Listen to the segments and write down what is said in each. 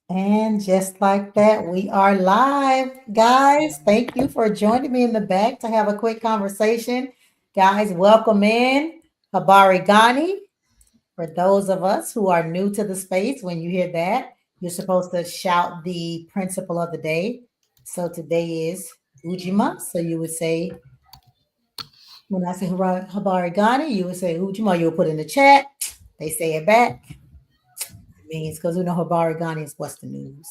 And just like that, we are live. Guys, thank you for joining me in the back to have a quick conversation. Guys, welcome in Habari Ghani. For those of us who are new to the space, when you hear that, you're supposed to shout the principle of the day. So today is UJIMA. So you would say, when I say Habari Ghani, you would say UJIMA. You would put in the chat. They say it back. It means because we know Habari Ghani is what's the news.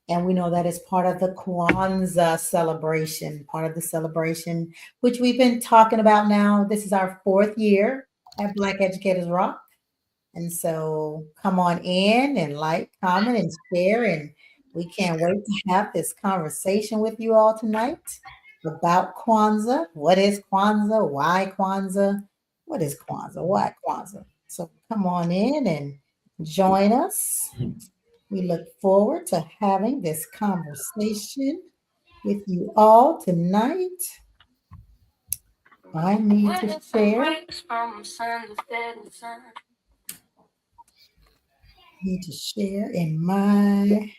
And we know that is part of the Kwanzaa celebration, part of the celebration, which we've been talking about now. This is our fourth year at Black Educators Rock. And so come on in and like, comment, and share. And we can't wait to have this conversation with you all tonight about Kwanzaa. What is Kwanzaa? Why Kwanzaa? What is Kwanzaa? Why Kwanzaa? So come on in and join us. We look forward to having this conversation with you all tonight. I need to share. Need to share in my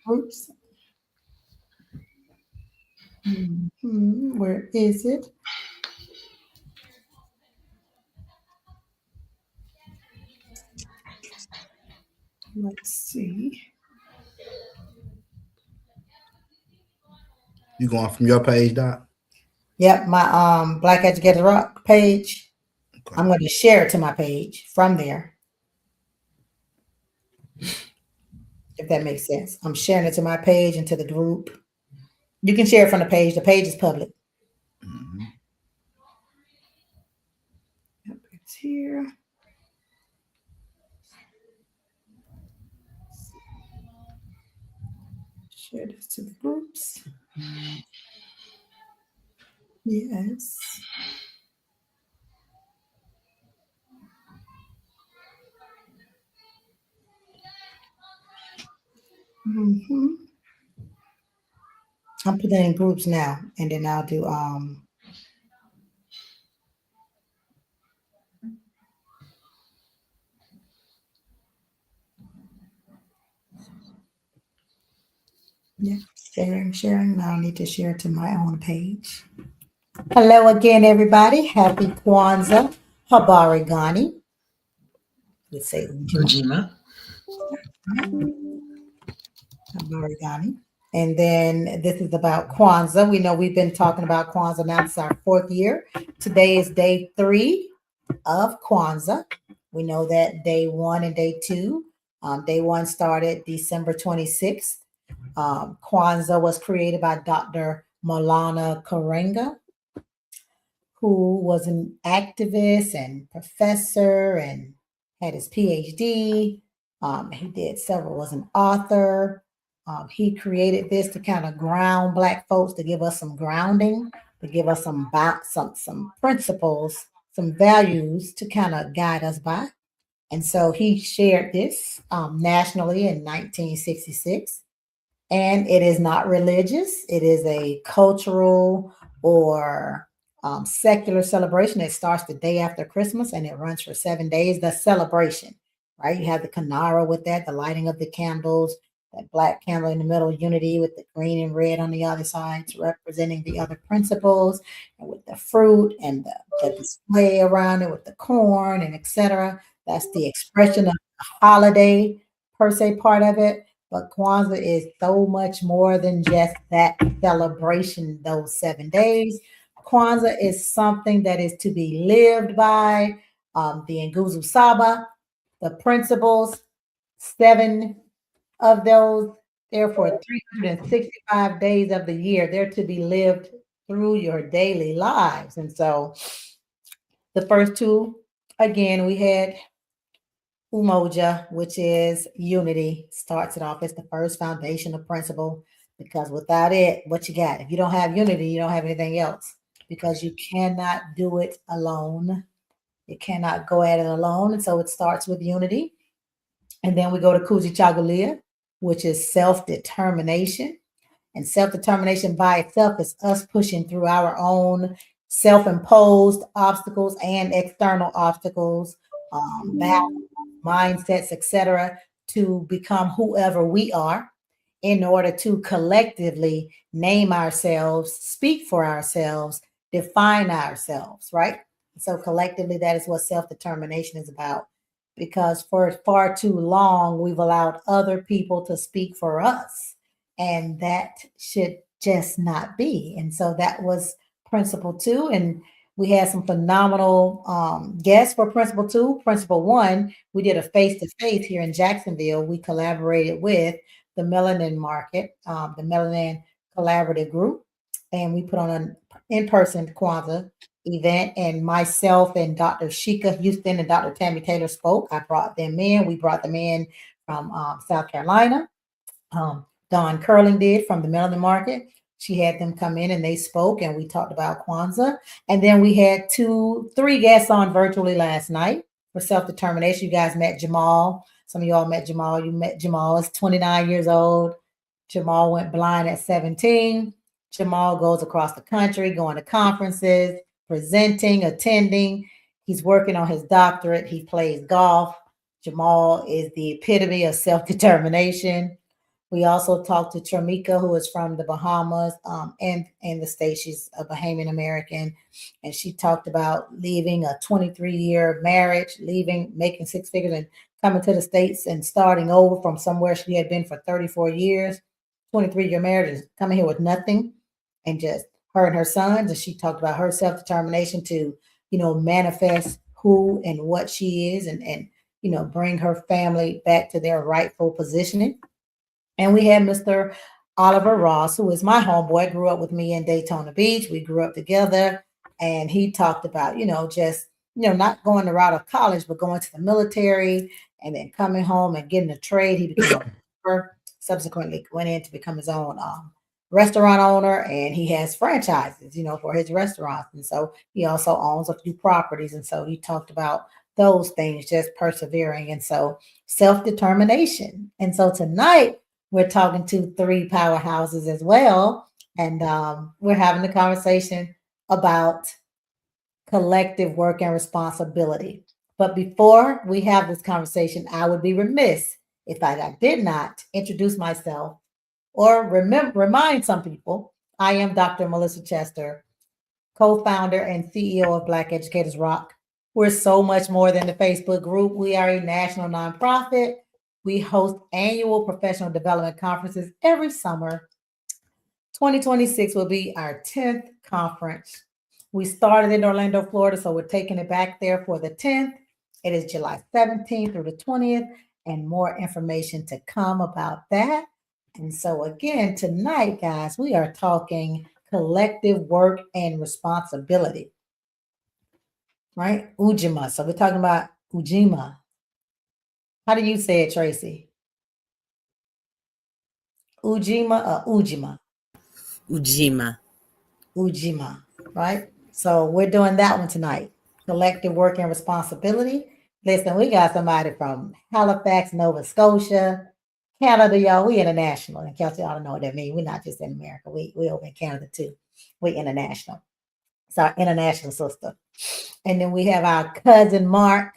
groups. Where is it? Let's see. You going from your page, Doc? Yep, my Black Educated Rock page. Okay. I'm going to share it to my page from there. If that makes sense. I'm sharing it to my page and to the group. You can share it from the page. The page is public. Mm-hmm. Yep, it's here. Share this to the groups. Yes. Mm-hmm. I'm putting in groups now, and then I'll do yeah, sharing. Now I need to share it to my own page. Hello again, everybody. Happy Kwanzaa. Habari Ghani. Let's say UJIMA. Habari Ghani. And then this is about Kwanzaa. We know we've been talking about Kwanzaa now. It's our fourth year. Today is day 3 of Kwanzaa. We know that day 1 and day 2. Day 1 started December 26th. Kwanzaa was created by Dr. Maulana Karenga, who was an activist and professor and had his PhD. He did several, was an author. He created this to kind of ground Black folks, to give us some grounding, to give us some principles, some values to kind of guide us by. And so he shared this nationally in 1966. And it is not religious, it is a cultural or secular celebration. It starts the day after Christmas and it runs for 7 days. The celebration, right? You have the Kanara with that, the lighting of the candles, that black candle in the middle, unity with the green and red on the other sides, representing the other principles, and with the fruit and the display around it with the corn and etc. That's the expression of the holiday per se part of it. But Kwanzaa is so much more than just that celebration, those 7 days. Kwanzaa is something that is to be lived by, the Nguzo Saba, the principles, 7 of those, therefore 365 days of the year. They're to be lived through your daily lives. And so the first 2, again, we had Umoja, which is unity, starts it off as the first foundational principle, because without it, what you got? If you don't have unity, you don't have anything else, because you cannot do it alone. You cannot go at it alone. And so it starts with unity. And then we go to Kujichagulia, which is self-determination. And self-determination by itself is us pushing through our own self-imposed obstacles and external obstacles, battles, mindsets, etc., to become whoever we are in order to collectively name ourselves, speak for ourselves, define ourselves, right? So collectively, that is what self-determination is about. Because for far too long, we've allowed other people to speak for us. And that should just not be. And so that was principle two. And we had some phenomenal guests for principle two. Principle one, we did a face to face here in Jacksonville. We collaborated with the Melanin Market, the Melanin Collaborative Group, and we put on an in-person Kwanzaa event. And myself and Dr. Sheikah Houston and Dr. Tammy Taylor spoke. I brought them in. We brought them in from South Carolina. Dawn Curling did from the Melanin Market. She had them come in and they spoke, and we talked about Kwanzaa. And then we had three guests on virtually last night for self-determination. You guys met Jamal. Some of y'all met Jamal. You met Jamal. He's 29 years old. Jamal went blind at 17. Jamal goes across the country, going to conferences, presenting, attending. He's working on his doctorate. He plays golf. Jamal is the epitome of self-determination. We also talked to Tramika, who is from the Bahamas and the States. She's a Bahamian American. And she talked about leaving a 23-year marriage, leaving, making six figures, and coming to the States and starting over from somewhere she had been for 34 years, 23-year marriage, and coming here with nothing, and just her and her sons. And she talked about her self-determination to, manifest who and what she is and bring her family back to their rightful positioning. And we had Mr. Oliver Ross, who is my homeboy, grew up with me in Daytona Beach. We grew up together. And he talked about, just, not going the route of college, but going to the military and then coming home and getting a trade. He became a barber, subsequently went in to become his own restaurant owner. And he has franchises, for his restaurants. And so he also owns a few properties. And so he talked about those things, just persevering. And so self-determination. And so tonight, we're talking to three powerhouses as well. And we're having a conversation about collective work and responsibility. But before we have this conversation, I would be remiss if I did not introduce myself or remind some people I am Dr. Melissa Chester, co-founder and CEO of Black Educators Rock. We're so much more than the Facebook group. We are a national nonprofit. We host annual professional development conferences every summer. 2026 will be our 10th conference. We started in Orlando, Florida, so we're taking it back there for the 10th. It is July 17th through the 20th, and more information to come about that. And so again, tonight, guys, we are talking collective work and responsibility, right? UJIMA. So we're talking about UJIMA. How do you say it, Tracy? UJIMA or UJIMA? UJIMA. UJIMA, right? So we're doing that one tonight. Collective work and responsibility. Listen, we got somebody from Halifax, Nova Scotia, Canada, y'all. We international. And Kelsey ought to know what that means. We're not just in America. We over in Canada too. We international. It's our international sister. And then we have our cousin Mark,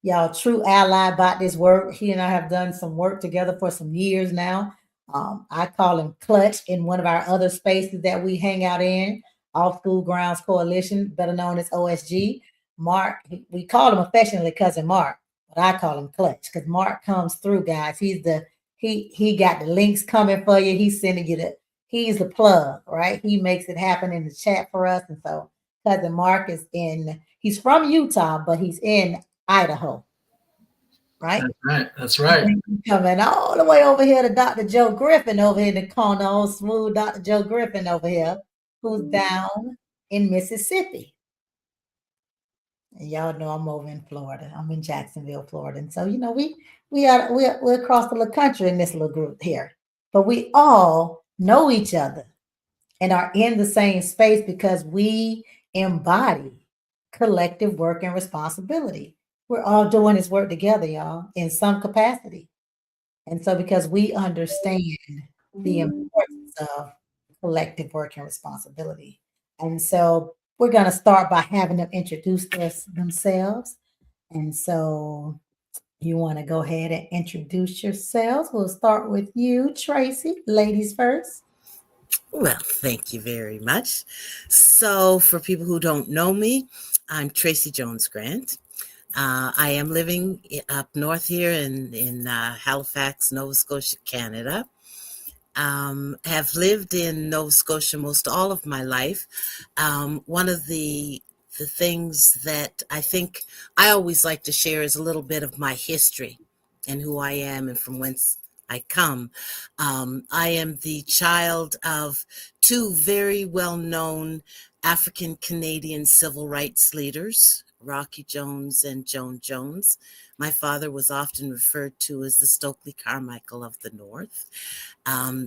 y'all, true ally about this work. He and I have done some work together for some years now. I call him Clutch in one of our other spaces that we hang out in, Off School Grounds Coalition, better known as OSG. Mark, we call him affectionately Cousin Mark, but I call him Clutch because Mark comes through, guys. He got the links coming for you. He's sending you he's the plug, right? He makes it happen in the chat for us. And so Cousin Mark he's from Utah, but he's in Idaho. Right? That's right. Coming all the way over here to Dr. Joe Griffin over here in the corner, old smooth Dr. Joe Griffin over here, who's down in Mississippi. And y'all know I'm over in Florida. I'm in Jacksonville, Florida. And so, we're across the little country in this little group here. But we all know each other and are in the same space because we embody collective work and responsibility. We're all doing this work together, y'all, in some capacity. And so because we understand the importance of collective work and responsibility. And so we're going to start by having them introduce themselves. And so You want to go ahead and introduce yourselves? We'll start with you, Tracy. Ladies first. Well, thank you very much. So, for people who don't know me, I'm Tracy Jones Grant. I am living up north here in Halifax, Nova Scotia, Canada. Have lived in Nova Scotia most all of my life. One of the things that I think I always like to share is a little bit of my history and who I am and from whence I come. I am the child of two very well-known African Canadian civil rights leaders, Rocky Jones and Joan Jones. My father was often referred to as the Stokely Carmichael of the North.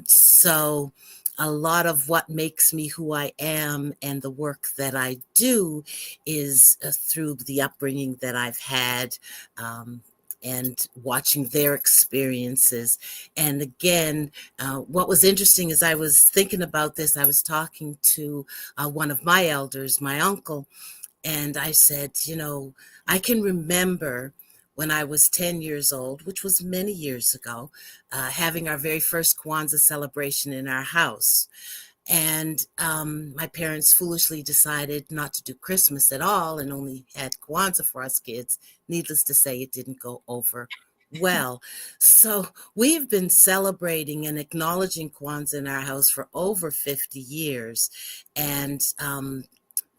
So a lot of what makes me who I am and the work that I do is through the upbringing that I've had, and watching their experiences. And again, what was interesting is I was thinking about this. I was talking to one of my elders, my uncle, and I said, I can remember when I was 10 years old, which was many years ago, having our very first Kwanzaa celebration in our house. And my parents foolishly decided not to do Christmas at all and only had Kwanzaa for us kids. Needless to say, it didn't go over well. So we've been celebrating and acknowledging Kwanzaa in our house for over 50 years. And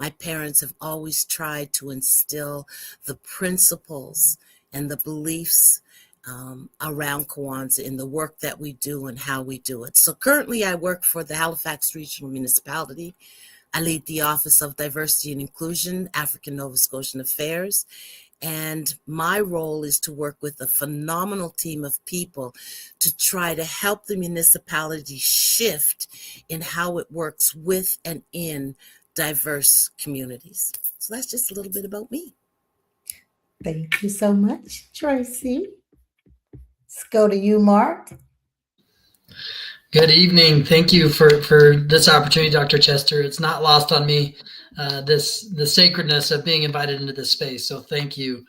my parents have always tried to instill the principles and the beliefs around Kwanzaa in the work that we do and how we do it. So currently I work for the Halifax Regional Municipality. I lead the Office of Diversity and Inclusion, African Nova Scotian Affairs. And my role is to work with a phenomenal team of people to try to help the municipality shift in how it works with and in diverse communities. So that's just a little bit about me. Thank you so much, Tracy. Let's go to you, Mark. Good evening. Thank you for this opportunity, Dr. Chester. It's not lost on me, the sacredness of being invited into this space. So thank you.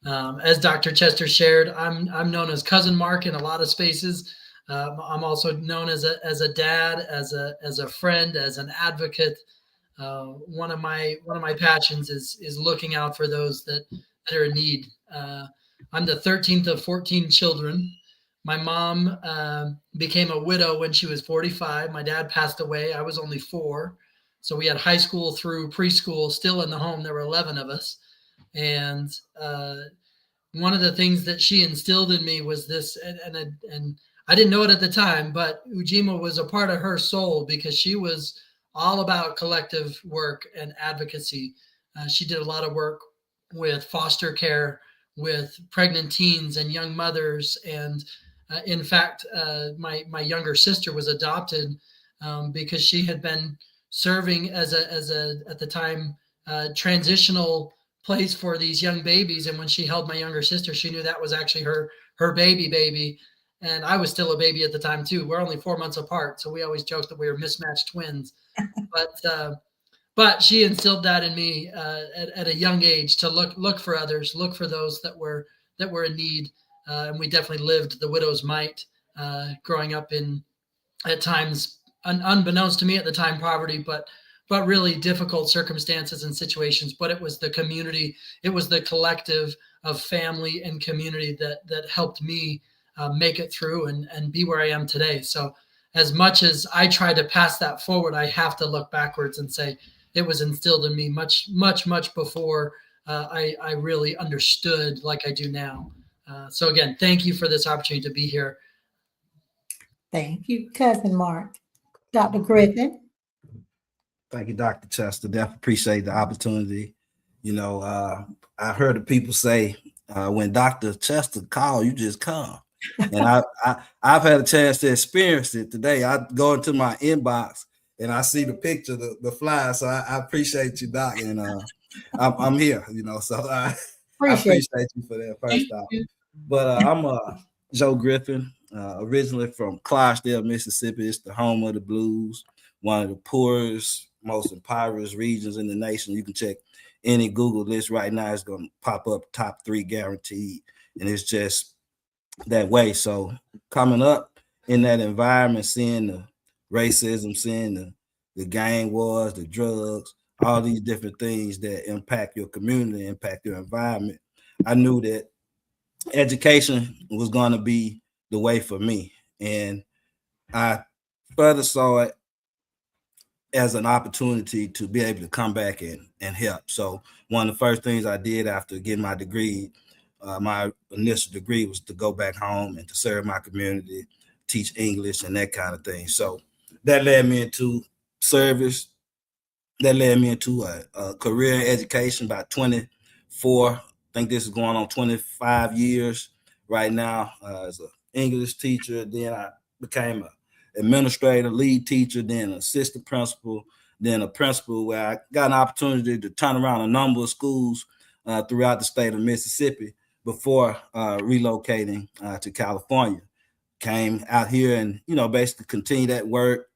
As Dr. Chester shared, I'm known as Cousin Mark in a lot of spaces. I'm also known as a dad, as a friend, as an advocate. One of my passions is looking out for those that are in need. I'm the 13th of 14 children. My mom became a widow when she was 45. My dad passed away. I was only 4. So we had high school through preschool still in the home. There were 11 of us. And one of the things that she instilled in me was this, and I didn't know it at the time, but UJIMA was a part of her soul because she was all about collective work and advocacy. She did a lot of work with foster care, with pregnant teens and young mothers. And in fact, my younger sister was adopted because she had been serving as a at the time transitional place for these young babies. And when she held my younger sister, she knew that was actually her baby. And I was still a baby at the time too. We're only 4 months apart, so we always joked that we were mismatched twins. But she instilled that in me at a young age to look for others, look for those that were in need. And we definitely lived the widow's mite, growing up in, at times, unbeknownst to me at the time, poverty, but really difficult circumstances and situations. But it was the community, it was the collective of family and community that helped me make it through and be where I am today. So as much as I try to pass that forward, I have to look backwards and say it was instilled in me much before I really understood like I do now. So again, thank you for this opportunity to be here. Thank you, Cousin Mark. Dr. Griffin. Thank you, Dr. Chester. Definitely appreciate the opportunity. I heard the people say, when Dr. Chester call, you just come. And I've had a chance to experience it today. I go into my inbox and I see the picture, the flyer. So I appreciate you, Doc. And I'm here, so I appreciate you for that first off. But I'm Joe Griffin, originally from Clarksdale, Mississippi. It's the home of the blues, one of the poorest, most impoverished regions in the nation. You can check any Google list right now. It's going to pop up top 3 guaranteed. and it's just that way. So coming up in that environment, seeing the racism, seeing the gang wars, the drugs, all these different things that impact your community, impact your environment, I knew that education was going to be the way for me. And I further saw it as an opportunity to be able to come back and help. So one of the first things I did after getting my degree, my initial degree, was to go back home and to serve my community, teach English and that kind of thing. So that led me into service. That led me into a career in education. About 24, I think this is going on 25 years right now, as an English teacher. Then I became an administrator, lead teacher, then assistant principal, then a principal, where I got an opportunity to turn around a number of schools throughout the state of Mississippi before relocating to California. Came out here and, basically continue that work.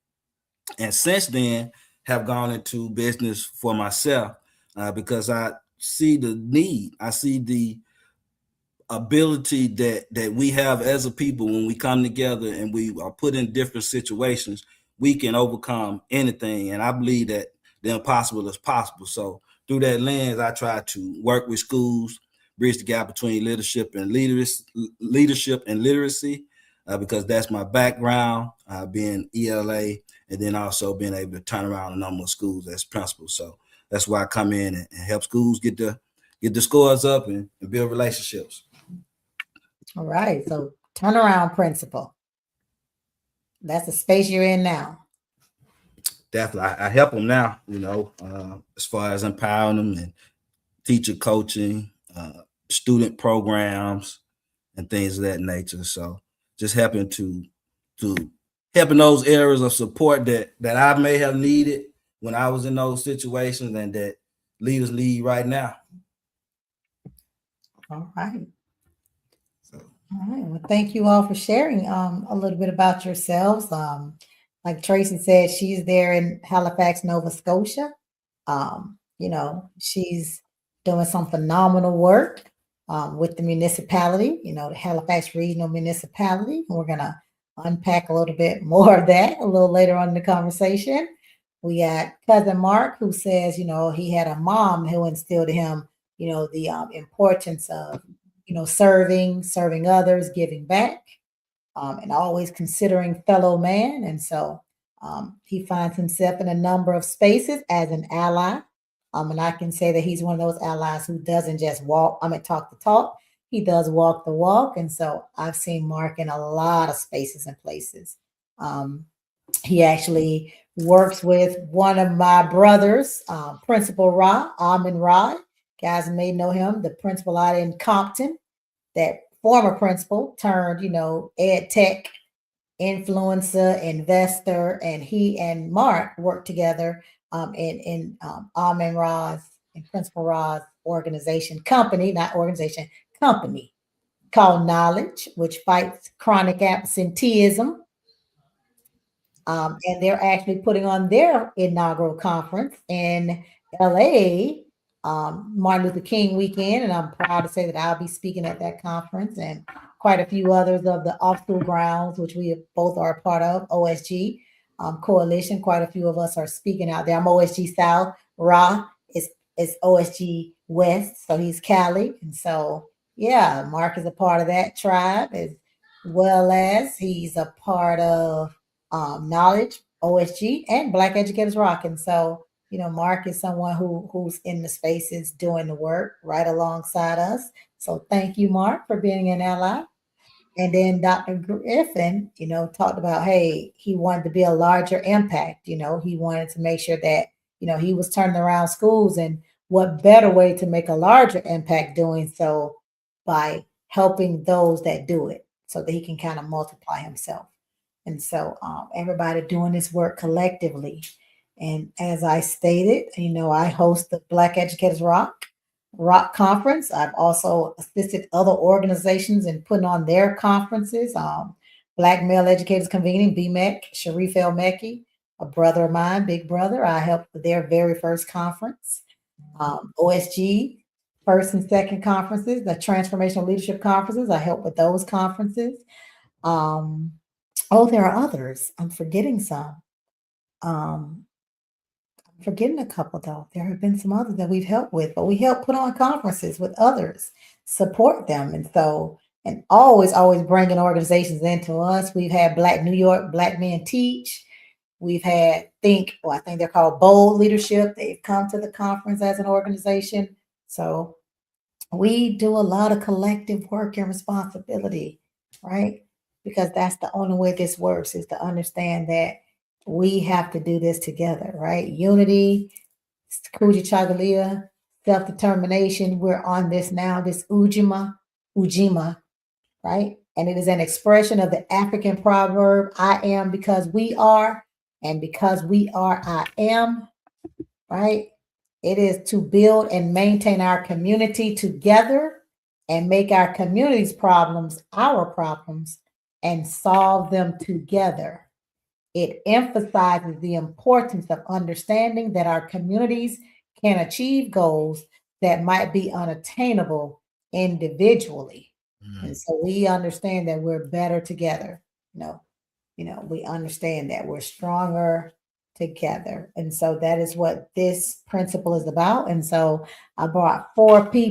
And since then, have gone into business for myself because I see the need. I see the ability that we have as a people. When we come together and we are put in different situations, we can overcome anything. And I believe that the impossible is possible. So through that lens, I try to work with schools, bridge the gap between leadership and literacy, because that's my background, being ELA, and then also being able to turn around a number of schools as principal. So that's why I come in and help schools get the scores up and build relationships. All right. So turnaround principle. That's the space you're in now. Definitely. I help them now, as far as empowering them and teacher coaching, student programs, and things of that nature. So just helping to helping those areas of support that I may have needed when I was in those situations and that leaders need right now. All right. So, all right. Well, thank you all for sharing a little bit about yourselves. Like Tracy said, she's there in Halifax, Nova Scotia. She's doing some phenomenal work with the municipality, the Halifax Regional Municipality. And we're going to unpack a little bit more of that a little later on in the conversation. We got cousin Mark, who says, he had a mom who instilled in him, the importance of, serving others, giving back, and always considering fellow man. And so he finds himself in a number of spaces as an ally. And I can say that he's one of those allies who doesn't just talk the talk. He does walk the walk. And so I've seen Mark in a lot of spaces and places. He actually works with one of my brothers, Principal Amin Ra. Guys may know him, the principal out in Compton, that former principal turned, ed tech influencer, investor, and he and Mark worked together in Amin Ra's and Principal Ra's company called Knowledge, which fights chronic absenteeism. And they're actually putting on their inaugural conference in LA, Martin Luther King weekend. And I'm proud to say that I'll be speaking at that conference, and quite a few others of the off-school grounds, which we both are a part of, OSG Coalition. Quite a few of us are speaking out there. I'm OSG South. Ra is OSG West, so he's Cali. And so, yeah, Mark is a part of that tribe, as well as he's a part of Knowledge, OSG, and Black Educators Rock. And so, Mark is someone who's in the spaces doing the work right alongside us. So thank you, Mark, for being an ally. And then Dr. Griffin, talked about, hey, he wanted to be a larger impact. He wanted to make sure that, he was turning around schools, and what better way to make a larger impact doing so by helping those that do it so that he can kind of multiply himself. And so everybody doing this work collectively. And as I stated, I host the Black Educators Rock Conference. I've also assisted other organizations in putting on their conferences. Black Male Educators Convening, BMEC, Sharif El Mekki, a brother of mine, big brother. I helped with their very first conference. OSG first and second conferences, the transformational leadership conferences. I help with those conferences. Oh, there are others. I'm forgetting some. I'm forgetting a couple though. There have been some others that we've helped with, but we help put on conferences with others, support them. And so, and always bringing organizations into us. We've had Black New York, Black Men Teach. We've had I think they're called Bold Leadership. They've come to the conference as an organization. So we do a lot of collective work and responsibility, right? Because that's the only way this works, is to understand that we have to do this together, right? Unity, Kuji Chagalia, self-determination. We're on this now, this UJIMA, right? And it is an expression of the African proverb, I am because we are, and because we are, I am, right? It is to build and maintain our community together and make our community's problems our problems and solve them together. It emphasizes the importance of understanding that our communities can achieve goals that might be unattainable individually. And so we understand that we're better together. We understand that we're stronger together. And so that is what this principle is about. And so I brought three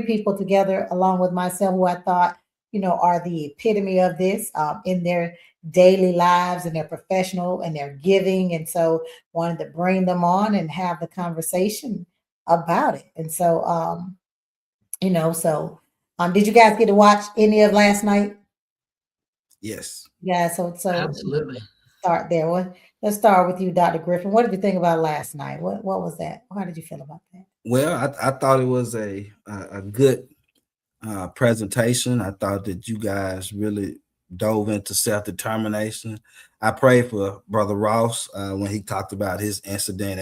people together along with myself, who I thought, are the epitome of this in their daily lives and their professional and their giving. And so wanted to bring them on and have the conversation about it. And so, did you guys get to watch any of last night? Yes. Yeah. So Absolutely. Start there. Let's start with you, Dr. Griffin. What did you think about last night? What was that? How did you feel about that? Well, I thought it was a good presentation. I thought that you guys really dove into self-determination. I prayed for Brother Ross when he talked about his incident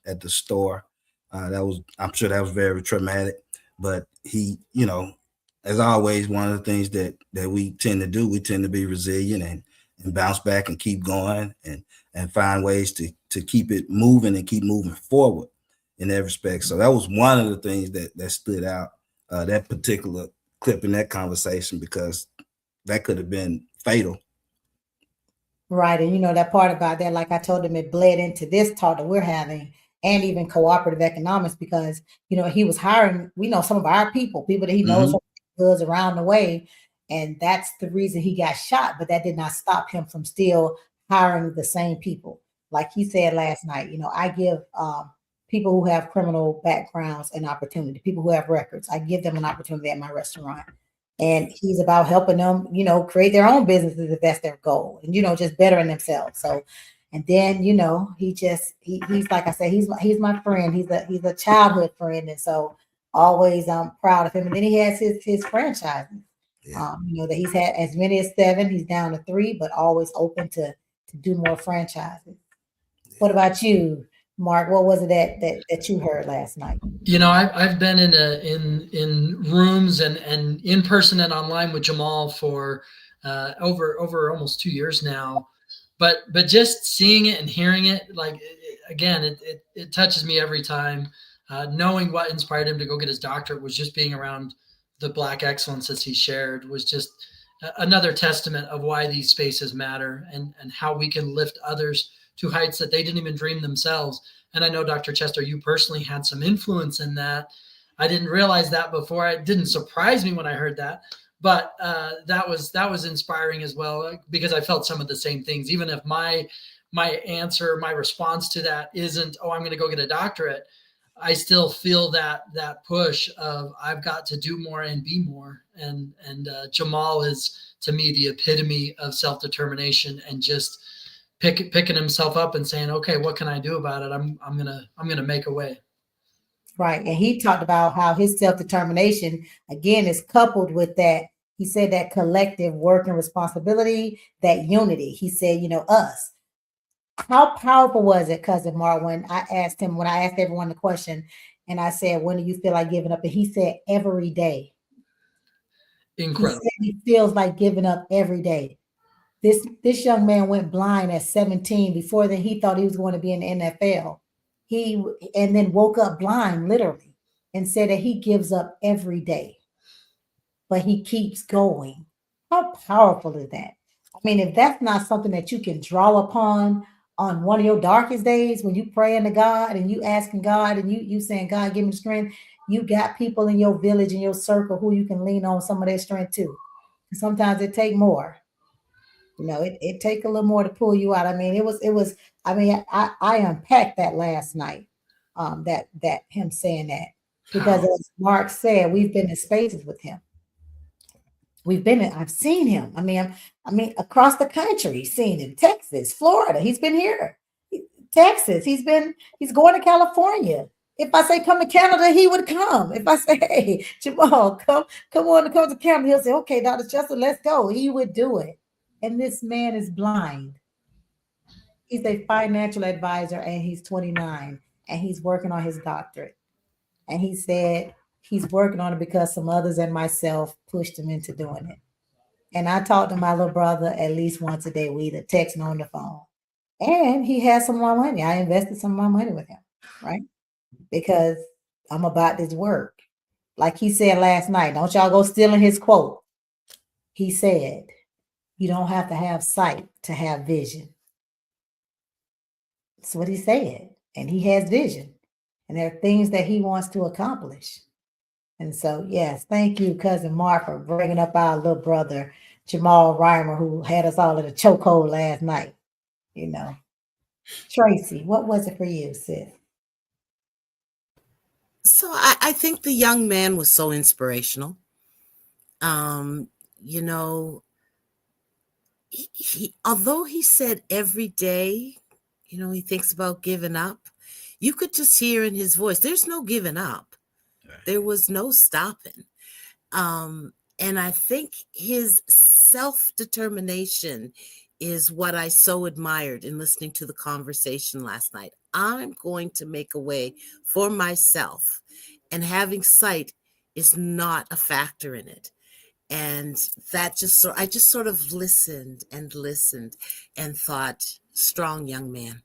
at the store. I'm sure that was very traumatic, but he, as always, one of the things that we tend to do, we tend to be resilient and bounce back and keep going and find ways to keep it moving and keep moving forward in that respect. So that was one of the things that stood out, that particular clip in that conversation, because that could have been fatal. Right. And that part about that, like I told him, it bled into this talk that we're having, and even cooperative economics, because, he was hiring, we know some of our people that he knows from goods around the way. And that's the reason he got shot. But that did not stop him from still hiring the same people. Like he said last night, I give people who have criminal backgrounds an opportunity, people who have records, I give them an opportunity at my restaurant. And he's about helping them, create their own businesses if that's their goal, and, just bettering themselves. So, and then, he's like I said, he's my friend. He's a childhood friend. And so always I'm proud of him. And then he has his franchises, that he's had as many as 7, he's down to 3, but always open to do more franchises. What about you, Mark? What was it that you heard last night? I've been in rooms and in person and online with Jamal for over almost 2 years now, but just seeing it and hearing it, it touches me every time. Knowing what inspired him to go get his doctorate was just being around the Black excellence, as he shared, was just another testament of why these spaces matter and how we can lift others to heights that they didn't even dream themselves. And I know, Dr. Chester, you personally had some influence in that. I didn't realize that before. It didn't surprise me when I heard that, but that was inspiring as well, because I felt some of the same things. Even if my answer, my response to that isn't, oh, I'm going to go get a doctorate, I still feel that push of I've got to do more and be more. And Jamal is, to me, the epitome of self-determination and just picking himself up and saying, okay, what can I do about it? I'm gonna make a way. Right. And he talked about how his self-determination, again, is coupled with that. He said that collective work and responsibility, that unity. He said, us. How powerful was it, Cousin Mark, when I asked everyone the question, and I said, when do you feel like giving up? And he said, every day. Incredible. He said he feels like giving up every day. This young man went blind at 17. Before then, he thought he was going to be in the NFL. And then woke up blind, literally. and said that he gives up every day, but he keeps going. How powerful is that? I mean, if that's not something that you can draw upon on one of your darkest days when you praying to God and you asking God and you saying, God, give me strength, you got people in your village, in your circle who you can lean on some of their strength too. Sometimes it take more. You know, it take a little more to pull you out. I mean, I mean, I unpacked that last night. That him saying that. Because How? as Mark said, we've been in spaces with him. I've seen him. I mean, across the country, seen him, Texas, Florida. He's been here. Texas. He's going to California. If I say come to Canada, he would come. If I say, hey, Jamal, come to Canada, he'll say, okay, Dr. Chester, let's go. He would do it. And this man is blind. He's a financial advisor and he's 29 and he's working on his doctorate. And he said he's working on it because some others and myself pushed him into doing it. And I talk to my little brother at least once a day. We either text and on the phone. And he has some more money. I invested some more money with him, right? Because I'm about this work. Like he said last night, don't y'all go stealing his quote. He said, you don't have to have sight to have vision. That's what he said. And he has vision. And there are things that he wants to accomplish. And so, yes, thank you, Cousin Mark, for bringing up our little brother, Jamal Reimer, who had us all in a chokehold last night. You know, Tracy, what was it for you, sis? So I think the young man was so inspirational. You know, he although he said every day, you know, he thinks about giving up, you could just hear in his voice, there's no giving up. There was no stopping. And I think his self-determination is what I so admired in listening to the conversation last night. I'm going to make a way for myself, and having sight is not a factor in it. And that I just sort of listened and thought, strong young man.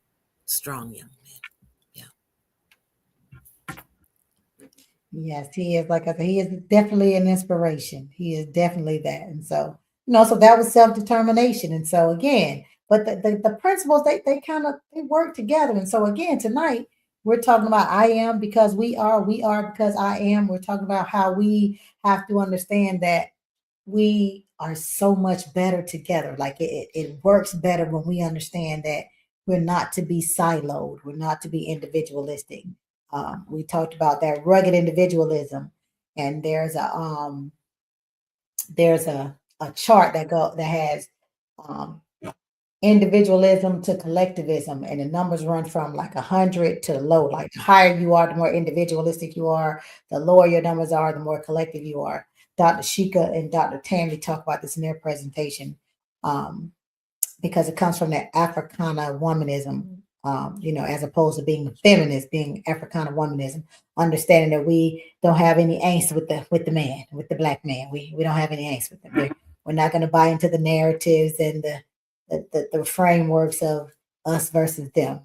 Yes, he is. Like I said, he is definitely an inspiration. He is definitely that. And so, you know, so that was self-determination. And so again, but the principles, they kind of they work together. And so again, tonight we're talking about I am because we are because I am. We're talking about how we have to understand that we are so much better together. Like it works better when we understand that we're not to be siloed, we're not to be individualistic. We talked about that rugged individualism, and there's a chart that has um, individualism to collectivism, and the numbers run from like 100 to low. Like the higher you are, the more individualistic you are. The lower your numbers are, the more collective you are. Dr. Shika and Dr. Tammy talk about this in their presentation because it comes from that Africana womanism, you know, as opposed to being feminist, being Africana womanism, understanding that we don't have any angst with the man, with the black man. We don't have any angst with them. We're not going to buy into the narratives and the frameworks of us versus them.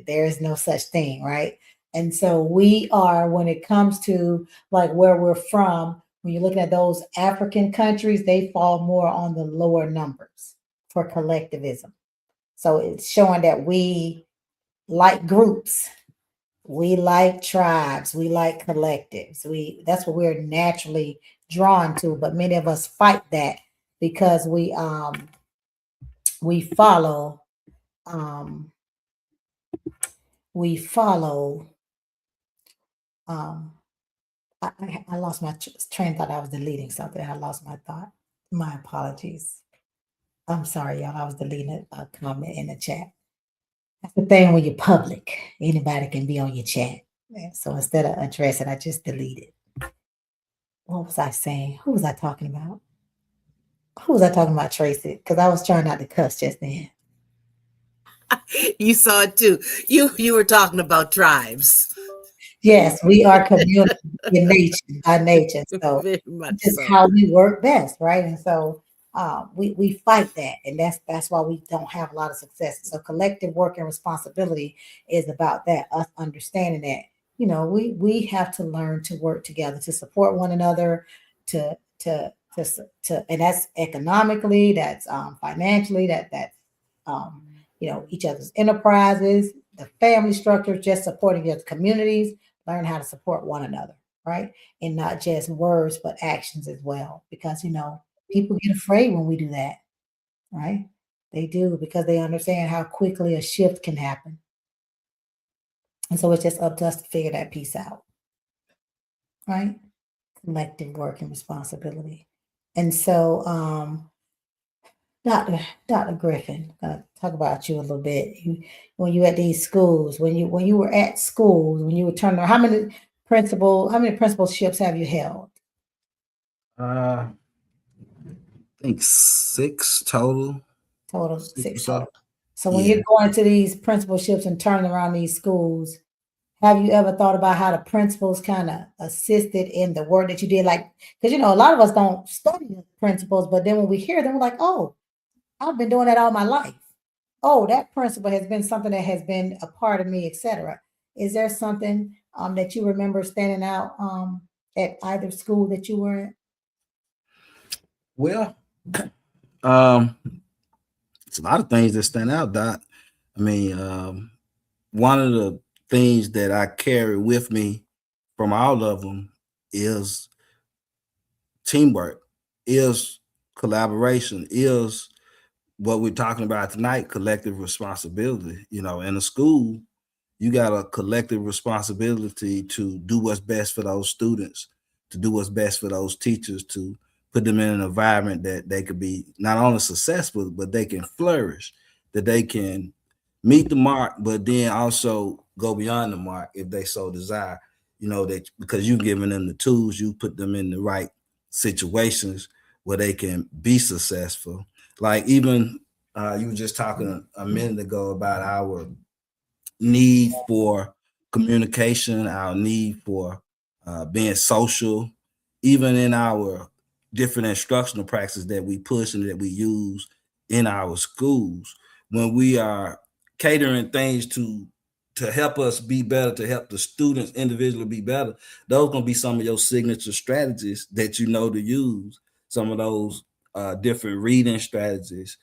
There is no such thing, right? And so we are, when it comes to like where we're from, when you're looking at those African countries, they fall more on the lower numbers for collectivism. So it's showing that we like groups, we like tribes, we like collectives. That's what we're naturally drawn to, but many of us fight that because we follow I lost my train of thought. I was deleting something. I lost my thought. My apologies. I'm sorry, y'all. I was deleting a comment in the chat. That's the thing when you're public. Anybody can be on your chat. So instead of addressing, I just deleted. What was I saying? Who was I talking about? Who was I talking about, Tracy? Because I was trying not to cuss just then. You saw it too. You were talking about tribes. Yes, we are community by nature. So Very much this is so. how we work best, right? And so we fight that, and that's why we don't have a lot of success. So collective work and responsibility is about that, us understanding that we have to learn to work together, to support one another, to and that's economically, that's financially, that's each other's enterprises, the family structure, just supporting your communities, learn how to support one another, right? And not just words, but actions as well. Because people get afraid when we do that, right? They do because they understand how quickly a shift can happen. And so it's just up to us to figure that piece out, right? Collective work and responsibility. And so, Dr. Griffin, talk about you a little bit. When you at these schools, when you were at schools, when you were turning, how many principalships have you held? I think 6 total. Total, 6 or 6 so. total. So when Yeah. you're going to these principalships and turning around these schools, have you ever thought about how the principals kind of assisted in the work that you did? Like, because a lot of us don't study the principals, but then when we hear them, we're like, oh, I've been doing that all my life. Oh, that principle has been something that has been a part of me, etc. Is there something that you remember standing out at either school that you were in? Well, it's a lot of things that stand out, Doc. I mean, one of the things that I carry with me from all of them is teamwork, is collaboration, is what we're talking about tonight, collective responsibility. In a school, you got a collective responsibility to do what's best for those students, to do what's best for those teachers, to put them in an environment that they could be not only successful, but they can flourish, that they can meet the mark, but then also go beyond the mark if they so desire. That because you've given them the tools, you put them in the right situations where they can be successful. Like even you were just talking a minute ago about our need for communication, our need for being social, even in our different instructional practices that we push and that we use in our schools. When we are catering things to help us be better, to help the students individually be better, those gonna be some of your signature strategies that you know to use. Some of those different reading strategies,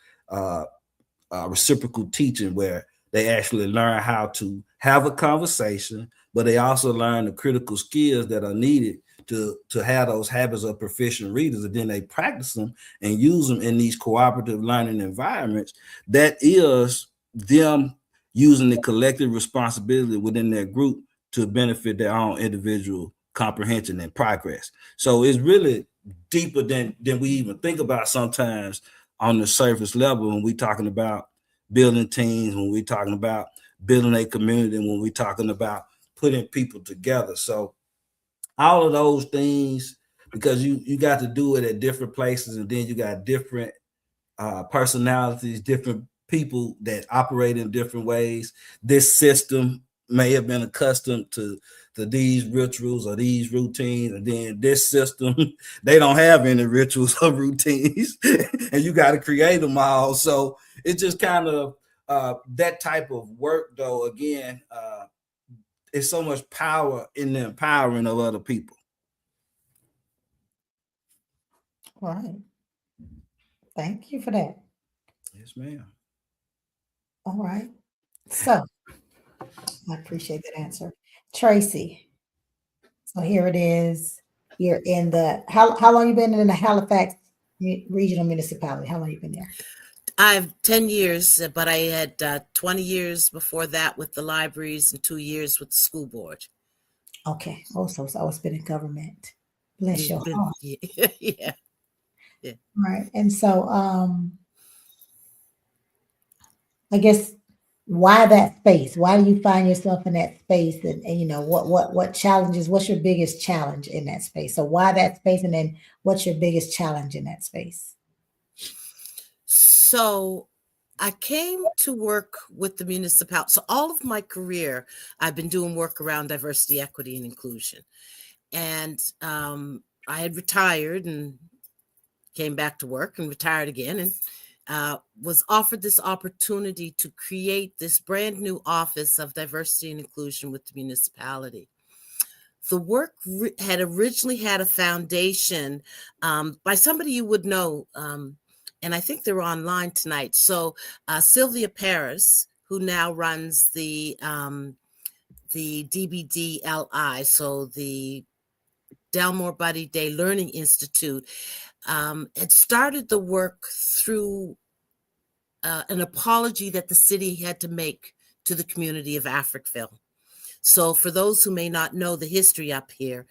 reciprocal teaching, where they actually learn how to have a conversation, but they also learn the critical skills that are needed to have those habits of proficient readers, and then they practice them and use them in these cooperative learning environments. That is them using the collective responsibility within their group to benefit their own individual comprehension and progress. So it's really deeper than we even think about sometimes on the surface level when we're talking about building teams, when we're talking about building a community, when we're talking about putting people together. So all of those things, because you got to do it at different places, and then you got different personalities, different people that operate in different ways. This system may have been accustomed to these rituals or these routines, and then this system, they don't have any rituals or routines, and you got to create them all. So it's just kind of that type of work, though. Again, it's so much power in the empowering of other people. All right. Thank you for that. Yes, ma'am. All right. So I appreciate that answer. Tracy. So here it is. You're in how long you been in the Halifax regional municipality? How long you been there? I've 10 years, but I had 20 years before that with the libraries and 2 years with the school board. Okay. Also, so it's been in government. Bless It's your been, heart. yeah. Right. And so I guess why that space? Why do you find yourself in that space? And what challenges, what's your biggest challenge in that space? So why that space? And then what's your biggest challenge in that space? So I came to work with the municipality. So all of my career, I've been doing work around diversity, equity, and inclusion. And I had retired and came back to work and retired again, and was offered this opportunity to create this brand new office of diversity and inclusion with the municipality. The work had originally had a foundation by somebody you would know, and I think they're online tonight. So Sylvia Paris, who now runs the DBDLI, so the Delmore Buddy Day Learning Institute, had started the work through an apology that the city had to make to the community of Africville. So for those who may not know the history up here,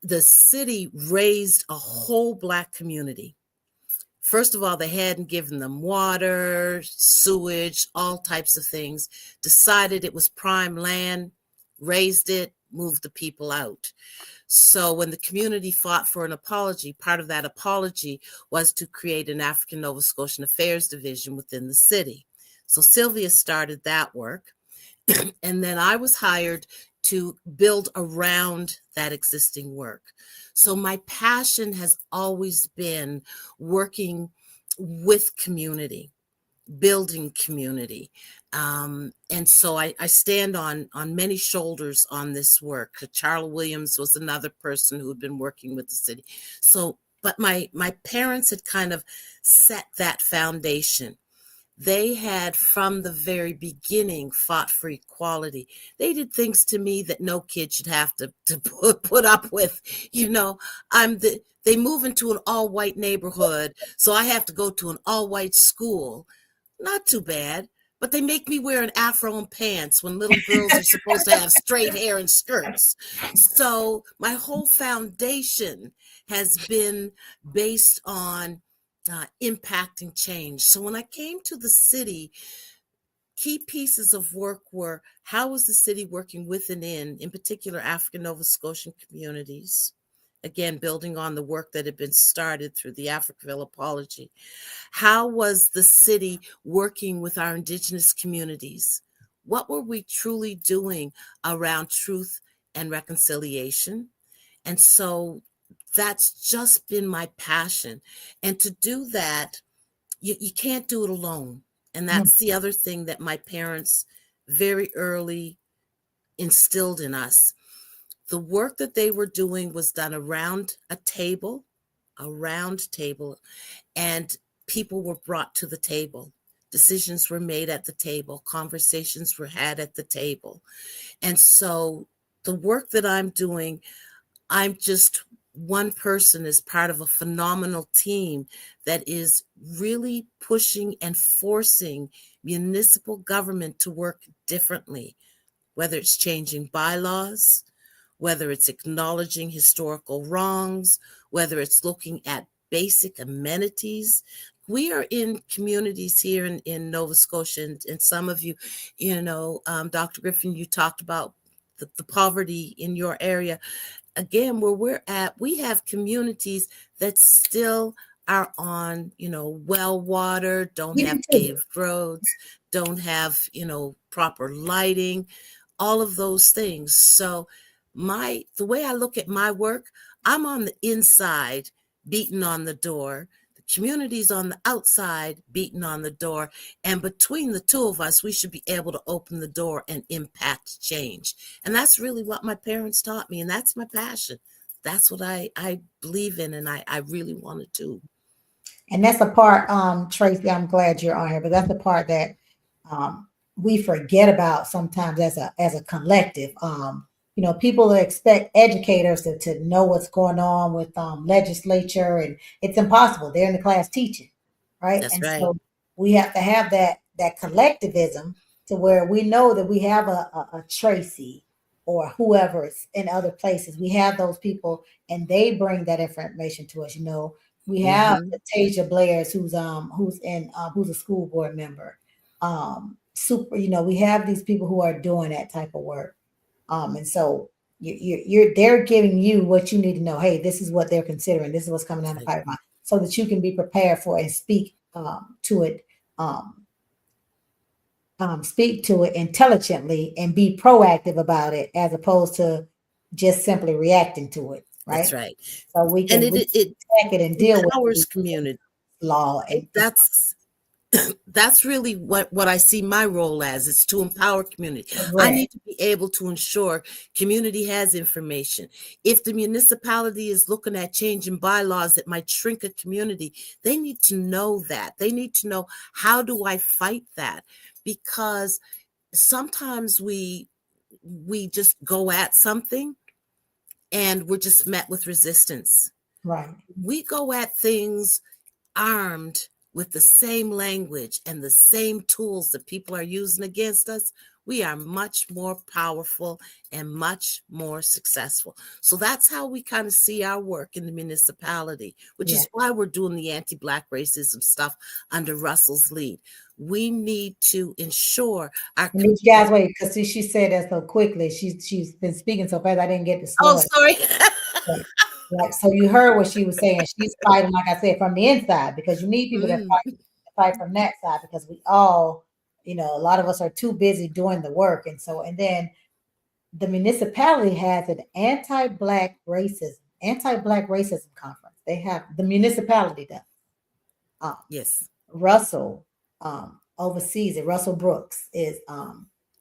the city raised a whole Black community. First of all, they hadn't given them water, sewage, all types of things, decided it was prime land, raised it, moved the people out. So when the community fought for an apology, part of that apology was to create an African Nova Scotian Affairs Division within the city. So Sylvia started that work. And then I was hired to build around that existing work. So my passion has always been working with community, building community. And so I stand on many shoulders on this work. Charles Williams was another person who had been working with the city. So, but my parents had kind of set that foundation. They had from the very beginning fought for equality. They did things to me that no kid should have to put up with. You know, they move into an all-white neighborhood, so I have to go to an all-white school. Not too bad, but they make me wear an afro and pants when little girls are supposed to have straight hair and skirts. So my whole foundation has been based on impacting change. So when I came to the city, key pieces of work were how was the city working with and in particular, African Nova Scotian communities? Again, building on the work that had been started through the Africville Apology. How was the city working with our Indigenous communities? What were we truly doing around truth and reconciliation? And so that's just been my passion. And to do that, you can't do it alone. And that's the other thing that my parents very early instilled in us. The work that they were doing was done around a round table, and people were brought to the table. Decisions were made at the table. Conversations were had at the table. And so the work that I'm doing, I'm just one person as part of a phenomenal team that is really pushing and forcing municipal government to work differently, whether it's changing bylaws, whether it's acknowledging historical wrongs, whether it's looking at basic amenities. We are in communities here in Nova Scotia, and some of you, Dr. Griffin, you talked about the poverty in your area. Again, where we're at, we have communities that still are on, well water, don't have paved roads, don't have, proper lighting, all of those things. So the way I look at my work, I'm on the inside beating on the door. The community's on the outside beating on the door. And between the two of us, we should be able to open the door and impact change. And that's really what my parents taught me. And that's my passion. That's what I believe in, and I really want to do. And that's the part, Tracy, I'm glad you're on here, but that's the part that we forget about sometimes as a collective. People expect educators to know what's going on with legislature, and it's impossible. They're in the class teaching, right? That's and right. So we have to have that collectivism to where we know that we have a Tracy or whoever is in other places. We have those people, and they bring that information to us. We have Tasia Blairs, who's a school board member. We have these people who are doing that type of work. And so they're giving you what you need to know. Hey, this is what they're considering. This is what's coming down the pipeline, so that you can be prepared for it and speak to it. Speak to it intelligently and be proactive about it, as opposed to just simply reacting to it. Right. That's right. So we can it attack it and deal with empowers community law. And that's that's really what I see my role as, is to empower community. I Correct. need to be able to ensure community has information. If the municipality is looking at changing bylaws that might shrink a community, they need to know that. They need to know, how do I fight that? Because sometimes we just go at something and we're just met with resistance. Right. We go at things armed with the same language and the same tools that people are using against us. We are much more powerful and much more successful. So that's how we kind of see our work in the municipality, which is why we're doing the anti-Black racism stuff under Russell's lead. We need to ensure our. And you guys wait, because she said that so quickly. She's been speaking so fast, I didn't get to slow it. Sorry. Right. So you heard what she was saying. She's fighting, like I said, from the inside, because you need people that fight from that side, because we all, a lot of us are too busy doing the work. And then the municipality has an anti-Black racism conference. They have, the municipality does. Yes. Russell oversees it. Russell Brooks is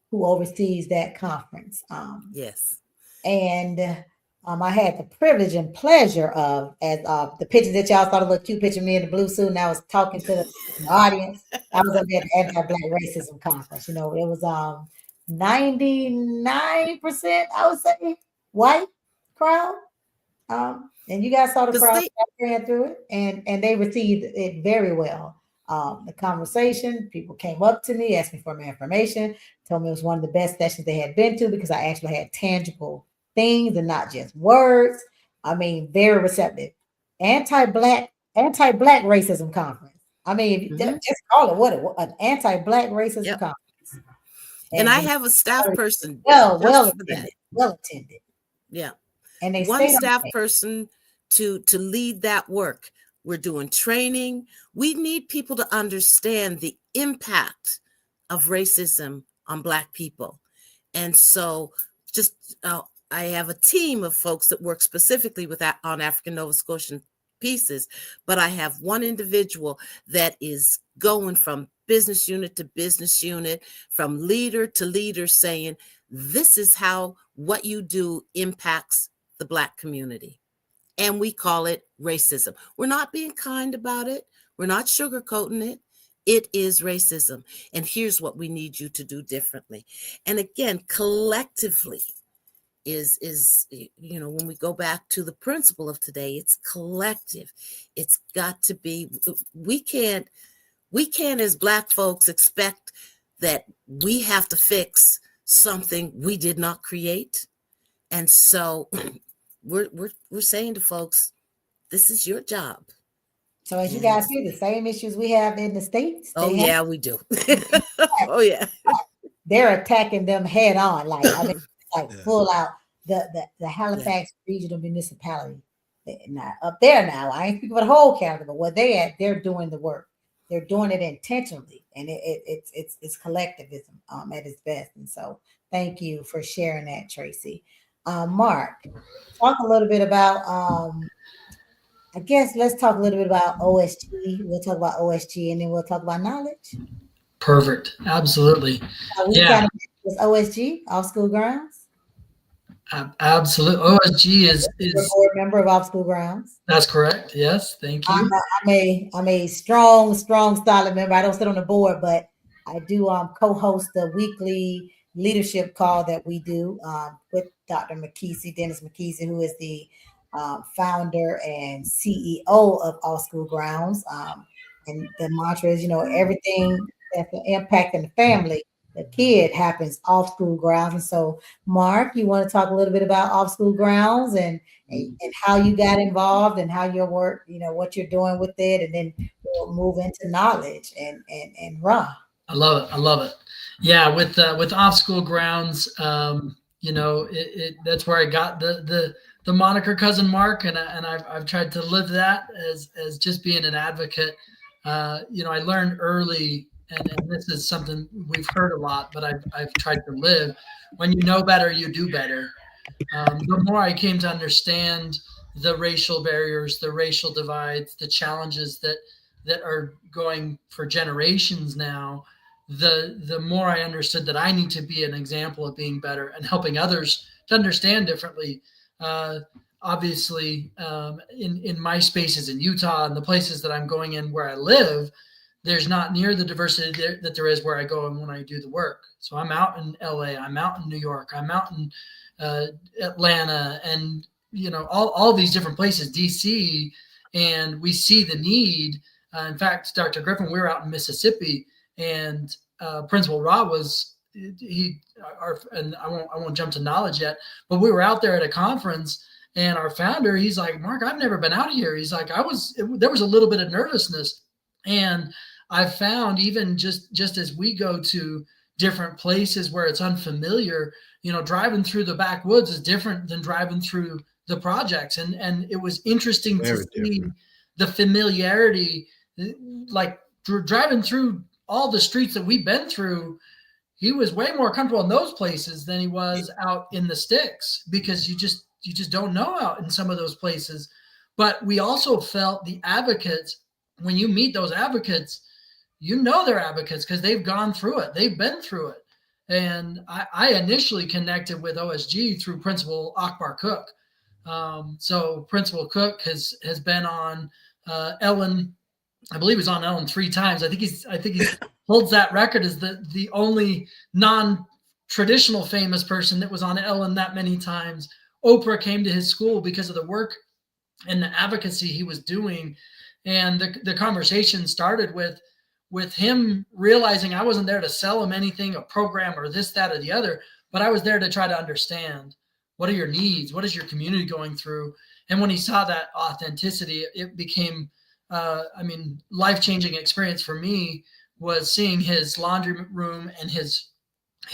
who oversees that conference. Yes. And I had the privilege and pleasure of, as the picture that y'all saw, the little cute picture of me in the blue suit, and I was talking to the audience. I was up there at the anti-Black racism conference. It was 99%, I would say, white crowd. And you guys saw the crowd ran through it, and they received it very well. The conversation, people came up to me, asked me for my information, told me it was one of the best sessions they had been to, because I actually had tangible things and not just words. I mean, very receptive. Anti-Black racism conference. I mean, just call it what it was, an anti-Black racism conference. And I have a staff person. Well attended. Yeah. And they one staff person to lead that work. We're doing training. We need people to understand the impact of racism on Black people. And so I have a team of folks that work specifically with that on African Nova Scotian pieces, but I have one individual that is going from business unit to business unit, from leader to leader, saying, this is how what you do impacts the Black community. And we call it racism. We're not being kind about it. We're not sugarcoating it. It is racism. And here's what we need you to do differently. And again, collectively, is when we go back to the principle of today, it's collective. It's got to be, we can't as Black folks expect that we have to fix something we did not create. And so we're saying to folks, this is your job. So as you guys see, the same issues we have in the States. We do. Oh yeah. They're attacking them head on, full out. The Halifax Regional Municipality, now up there now. I ain't speaking about the whole county, but where they at, they're doing the work. They're doing it intentionally, and it's collectivism at its best. And so, thank you for sharing that, Tracy. Mark, talk a little bit about. I guess let's talk a little bit about OSG. We'll talk about OSG, and then we'll talk about knowledge. Perfect. Absolutely. Was OSG Off School Grounds? Absolutely. OSG is a board member of Off School Grounds. That's correct. Yes. Thank you. I'm a strong solid member. I don't sit on the board, but I do co-host the weekly leadership call that we do with Dr. Dennis McKesey, who is the founder and CEO of Off School Grounds. And the mantra is, everything that's an impact in the family, the kid, happens off school grounds. And so, Mark, you want to talk a little bit about Off School Grounds and how you got involved and how your work, what you're doing with it, and then we'll move into knowledge and Ra. I love it. Yeah, with Off School Grounds, that's where I got the moniker Cousin Mark, and I've tried to live that as just being an advocate. I learned early. And this is something we've heard a lot, but I've tried to live. When you know better, you do better. The more I came to understand the racial barriers, the racial divides, the challenges that that are going for generations now, the more I understood that I need to be an example of being better and helping others to understand differently. Obviously, in my spaces in Utah and the places that I'm going in where I live, there's not near the diversity that there is where I go and when I do the work. So I'm out in LA, I'm out in New York, I'm out in Atlanta, and all these different places, DC, and we see the need. In fact, Dr. Griffin, we were out in Mississippi, and Principal Ra was and I won't jump to knowledge yet, but we were out there at a conference, and our founder, he's like, Mark, I've never been out here. He's like, there was a little bit of nervousness, and I've found even just as we go to different places where it's unfamiliar, driving through the backwoods is different than driving through the projects. And it was interesting to see the familiarity, like driving through all the streets that we've been through. He was way more comfortable in those places than he was out in the sticks, because you just don't know out in some of those places. But we also felt the advocates, when you meet those advocates, they're advocates because they've gone through it. They've been through it. And I initially connected with OSG through Principal Akbar Cook. So Principal Cook has been on Ellen. I believe he's on Ellen 3 times. I think he holds that record as the only non-traditional famous person that was on Ellen that many times. Oprah came to his school because of the work and the advocacy he was doing. And the conversation started with him realizing I wasn't there to sell him anything, a program or this, that, or the other, but I was there to try to understand, what are your needs? What is your community going through? And when he saw that authenticity, it became, life-changing experience for me was seeing his laundry room and his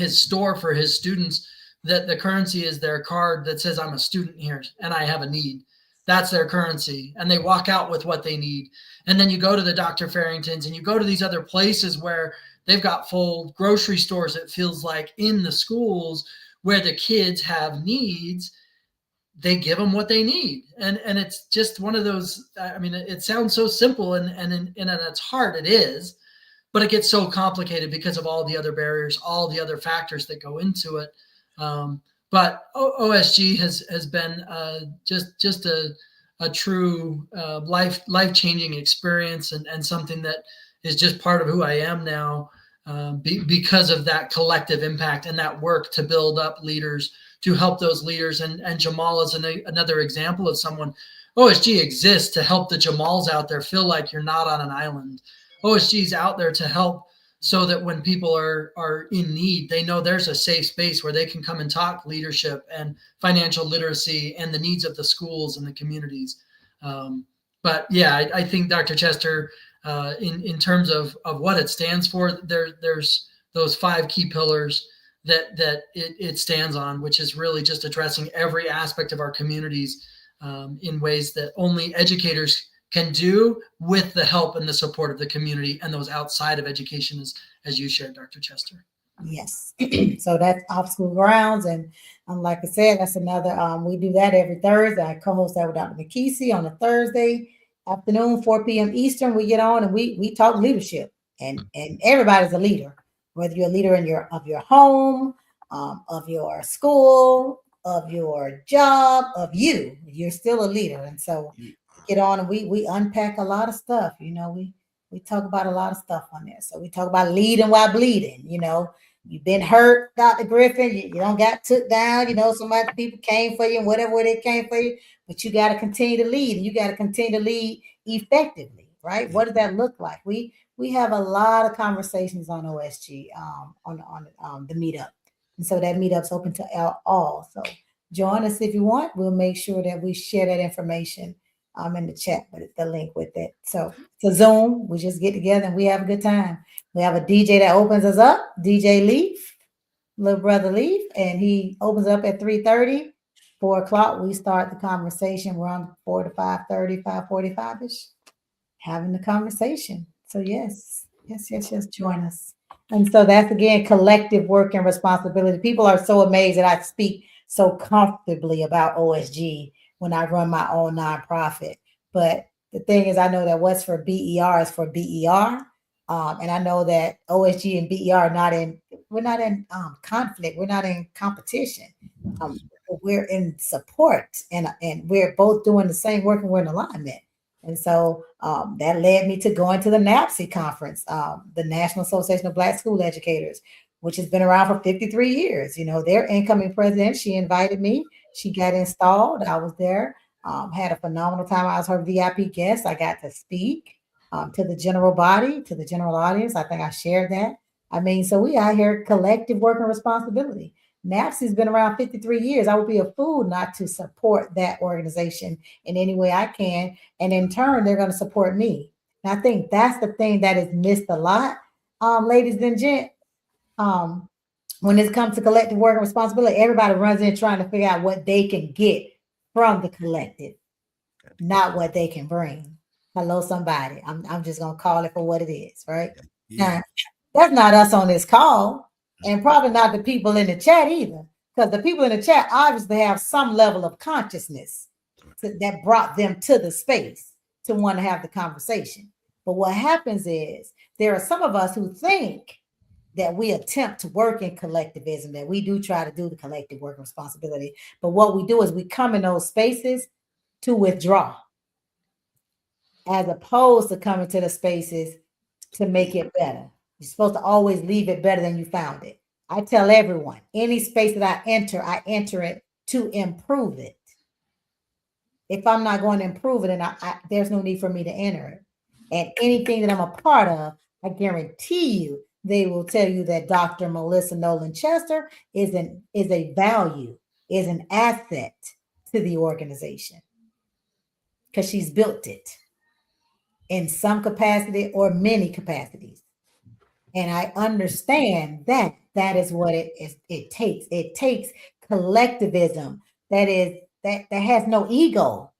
store for his students, that the currency is their card that says, I'm a student here and I have a need. That's their currency. And they walk out with what they need. And then you go to the Dr. Farringtons and you go to these other places where they've got full grocery stores, it feels like, in the schools where the kids have needs. They give them what they need. And it's just one of those, it sounds so simple and at its heart it is, but it gets so complicated because of all the other barriers, all the other factors that go into it. But OSG has been just a true life-changing experience and something that is just part of who I am now, because of that collective impact and that work to build up leaders, to help those leaders. And Jamal is another example of someone. OSG exists to help the Jamals out there feel like you're not on an island. OSG is out there to help so that when people are in need, they know there's a safe space where they can come and talk leadership and financial literacy and the needs of the schools and the communities. But yeah, I think Dr. Chester, in terms of what it stands for, there's those 5 key pillars that it stands on, which is really just addressing every aspect of our communities in ways that only educators can do, with the help and the support of the community and those outside of education, as you shared, Dr. Chester. Yes. So that's off school grounds. And like I said, that's another, we do that every Thursday. I co-host that with Dr. McKesey on a Thursday afternoon, 4 p.m. Eastern. We get on and we talk leadership, and everybody's a leader, whether you're a leader of your home, of your school, of your job, of you're still a leader. And so get on and we unpack a lot of stuff. We talk about a lot of stuff on there. So we talk about leading while bleeding. You've been hurt, Dr. Griffin. You don't got took down. Some other people came for you and whatever they came for you, but you got to continue to lead, and you got to continue to lead effectively, right? What does that look like? We have a lot of conversations on OSG on the meetup, and so that meetup's open to all. So join us if you want. We'll make sure that we share that information in the chat, but it's the link with it. So it's a Zoom. We just get together and we have a good time. We have a DJ that opens us up, DJ Leaf, little brother Leaf, and he opens up at 3:30. 4 o'clock, we start the conversation. We're on 4 to 5:30, 5:45-ish, having the conversation. So yes, join us. And so that's, again, collective work and responsibility. People are so amazed that I speak so comfortably about OSG when I run my own nonprofit. But the thing is, I know that what's for BER is for BER. And I know that OSG and BER are not in, we're not in conflict. We're not in competition. We're in support, and we're both doing the same work, and we're in alignment. And so that led me to going to the NAPSE conference, the National Association of Black School Educators, which has been around for 53 years. You know, their incoming president, she invited me. She got installed. I was there, had a phenomenal time. I was her VIP guest. I got to speak to the general body, to the general audience. I think I shared that. I mean, so we out here collective work and responsibility. NAPSE has been around 53 years. I would be a fool not to support that organization in any way I can. And in turn, they're going to support me. And I think that's the thing that is missed a lot, ladies and gents. When it comes to collective work and responsibility, everybody runs in trying to figure out what they can get from the collective, not what they can bring. Hello, somebody. I'm just going to call it for what it is, right? Yeah. Now, that's not us on this call, and probably not the people in the chat either, because the people in the chat obviously have some level of consciousness that brought them to the space to want to have the conversation. But what happens is there are some of us who think that we attempt to work in collectivism, that we do try to do the collective work and responsibility. But what we do is we come in those spaces to withdraw, as opposed to coming to the spaces to make it better. You're supposed to always leave it better than you found it. I tell everyone, any space that I enter it to improve it. If I'm not going to improve it, and there's no need for me to enter it. And anything that I'm a part of, I guarantee you, they will tell you that Dr. Melissa Nolan Chester is a value, is an asset to the organization, because she's built it in some capacity or many capacities. And I understand that is what it takes. It takes collectivism that has no ego,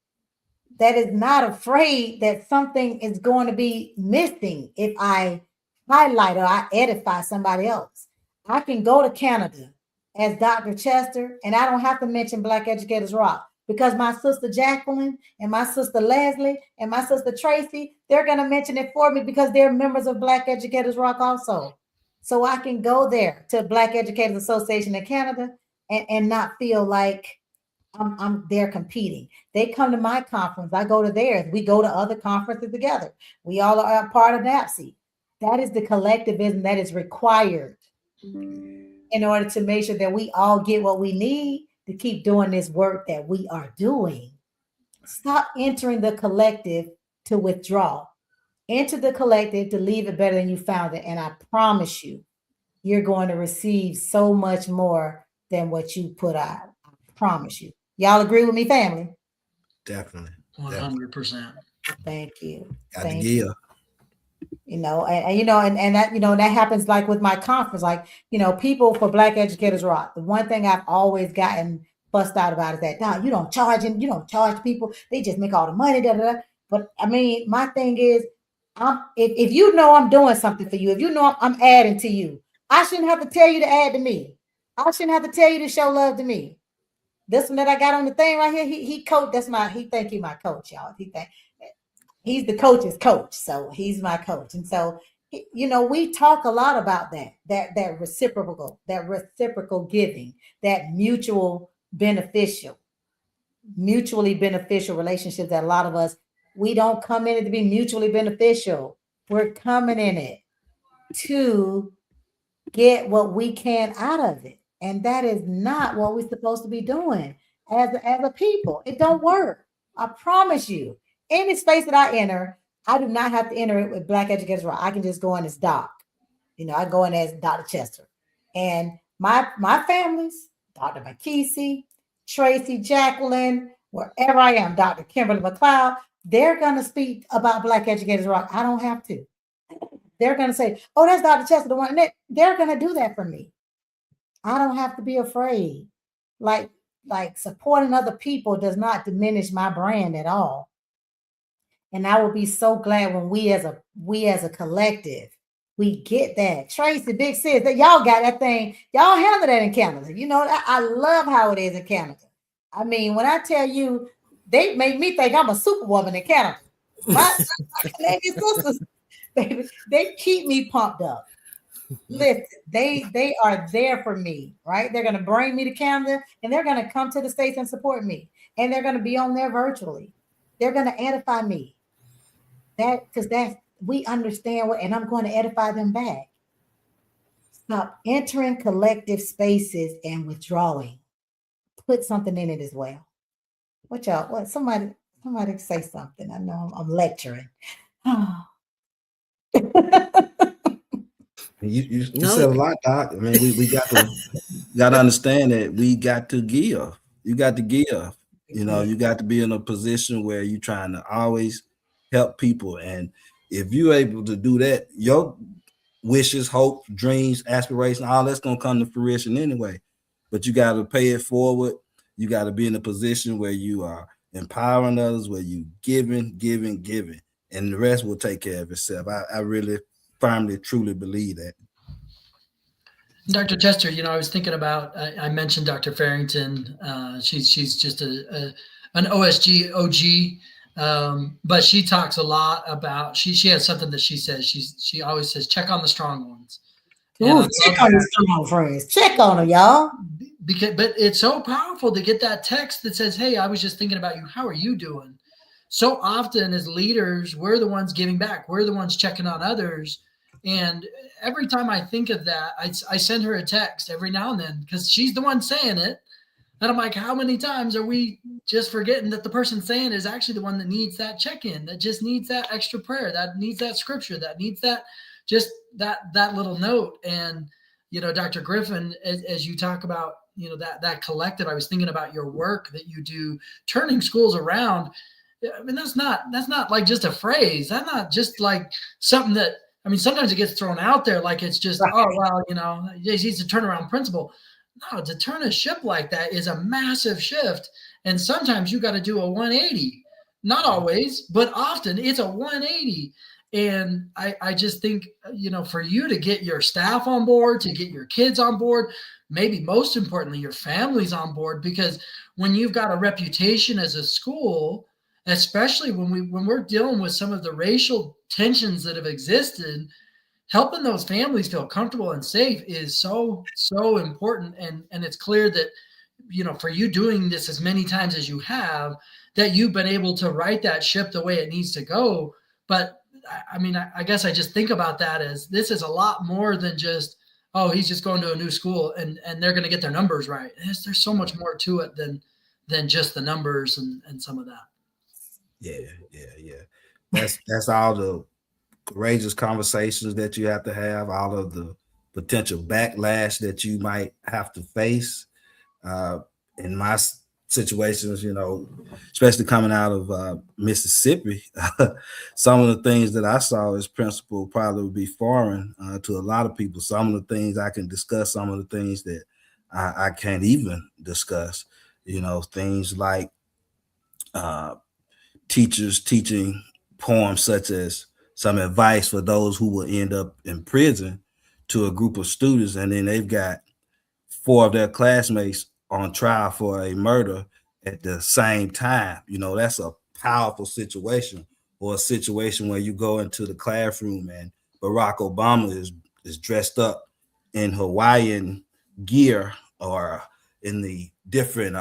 that is not afraid that something is going to be missing if I highlight or I edify somebody else. I can go to Canada as Dr. Chester, and I don't have to mention Black Educators Rock, because my sister Jacqueline and my sister Leslie and my sister Tracy, they're going to mention it for me because they're members of Black Educators Rock also. So I can go there to Black Educators Association in Canada and not feel like I'm there competing. They come to my conference, I go to theirs. We go to other conferences together. We all are a part of NAPSE. That is the collectivism that is required in order to make sure that we all get what we need to keep doing this work that we are doing. Stop entering the collective to withdraw. Enter the collective to leave it better than you found it. And I promise you, you're going to receive so much more than what you put out. I promise you. Y'all agree with me, family? Definitely. 100%. Thank you. Got to give. You know, and that, you know, that happens like with my conference, like, you know, people for Black Educators Rock. The one thing I've always gotten fussed out about is that, no, you don't charge people. They just make all the money. Da, da, da. But I mean, my thing is, if you know I'm doing something for you, if you know I'm adding to you, I shouldn't have to tell you to add to me. I shouldn't have to tell you to show love to me. This one that I got on the thing right here, he coach. He think he my coach, y'all. He's the coach's coach, so he's my coach. And so, you know, we talk a lot about that reciprocal giving, that mutually beneficial relationships that a lot of us, we don't come in it to be mutually beneficial. We're coming in it to get what we can out of it. And that is not what we're supposed to be doing as a people. It don't work. I promise you. Any space that I enter, I do not have to enter it with Black Educators Rock. I can just go in as Doc. You know, I go in as Dr. Chester. And my families, Dr. McKesey, Tracy, Jacqueline, wherever I am, Dr. Kimberly McLeod, they're going to speak about Black Educators Rock. I don't have to. They're going to say, oh, that's Dr. Chester, the one. They're going to do that for me. I don't have to be afraid. Like supporting other people does not diminish my brand at all. And I will be so glad when we as a collective, we get that. Tracy, Big Sis, that y'all got that thing. Y'all handle that in Canada. You know, I love how it is in Canada. I mean, when I tell you, they make me think I'm a superwoman in Canada. My Canadian sisters, they keep me pumped up. Listen, they are there for me, right? They're going to bring me to Canada, and they're going to come to the States and support me, and they're going to be on there virtually. They're going to edify me. Because we understand what, and I'm going to edify them back. Stop entering collective spaces and withdrawing. Put something in it as well. What y'all? What somebody say something? I know I'm lecturing. You said a lot, Doc. I mean, we got to understand that we got to give. You got to give. You know, you got to be in a position where you're trying to always help people. And if you're able to do that, your wishes, hope, dreams, aspirations, all that's going to come to fruition anyway. But you got to pay it forward. You got to be in a position where you are empowering others, where you giving, and the rest will take care of itself. I really firmly, truly believe that. Dr. Chester, you know, I was thinking about, I mentioned Dr. Farrington. She's just an OSG OG, but she talks a lot about, she has something that she says. She always says, check on the strong ones. Ooh, check on your strong friends. Check on them, y'all. But it's so powerful to get that text that says, hey, I was just thinking about you. How are you doing? So often as leaders, we're the ones giving back. We're the ones checking on others. And every time I think of that, I send her a text every now and then because she's the one saying it. And I'm like, how many times are we just forgetting that the person saying is actually the one that needs that check-in, that just needs that extra prayer, that needs that scripture, that needs that, just that little note. And, you know, Dr. Griffin, as you talk about, you know, that collective, I was thinking about your work that you do, turning schools around. I mean, that's not like just a phrase. That's not just like something that, I mean, sometimes it gets thrown out there like it's just, right. Oh, well, you know, he's a turnaround principle. No, to turn a ship like that is a massive shift. And sometimes you got to do a 180. Not always, but often it's a 180. And I just think, you know, for you to get your staff on board, to get your kids on board, maybe most importantly, your families on board, because when you've got a reputation as a school, especially when we're dealing with some of the racial tensions that have existed, helping those families feel comfortable and safe is so important. And it's clear that, you know, for you doing this as many times as you have, that you've been able to right that ship the way it needs to go. But I mean, I guess I just think about that as this is a lot more than just, oh, he's just going to a new school and they're going to get their numbers right. There's so much more to it than just the numbers and some of that. Yeah. That's all the courageous conversations that you have to have, all of the potential backlash that you might have to face. In my situations, you know, especially coming out of Mississippi, some of the things that I saw as principal probably would be foreign to a lot of people. Some of the things I can discuss, some of the things that I can't even discuss, you know, things like teachers teaching poems such as some advice for those who will end up in prison to a group of students, and then they've got 4 of their classmates on trial for a murder at the same time. You know, that's a powerful situation, or a situation where you go into the classroom and Barack Obama is dressed up in Hawaiian gear or in the different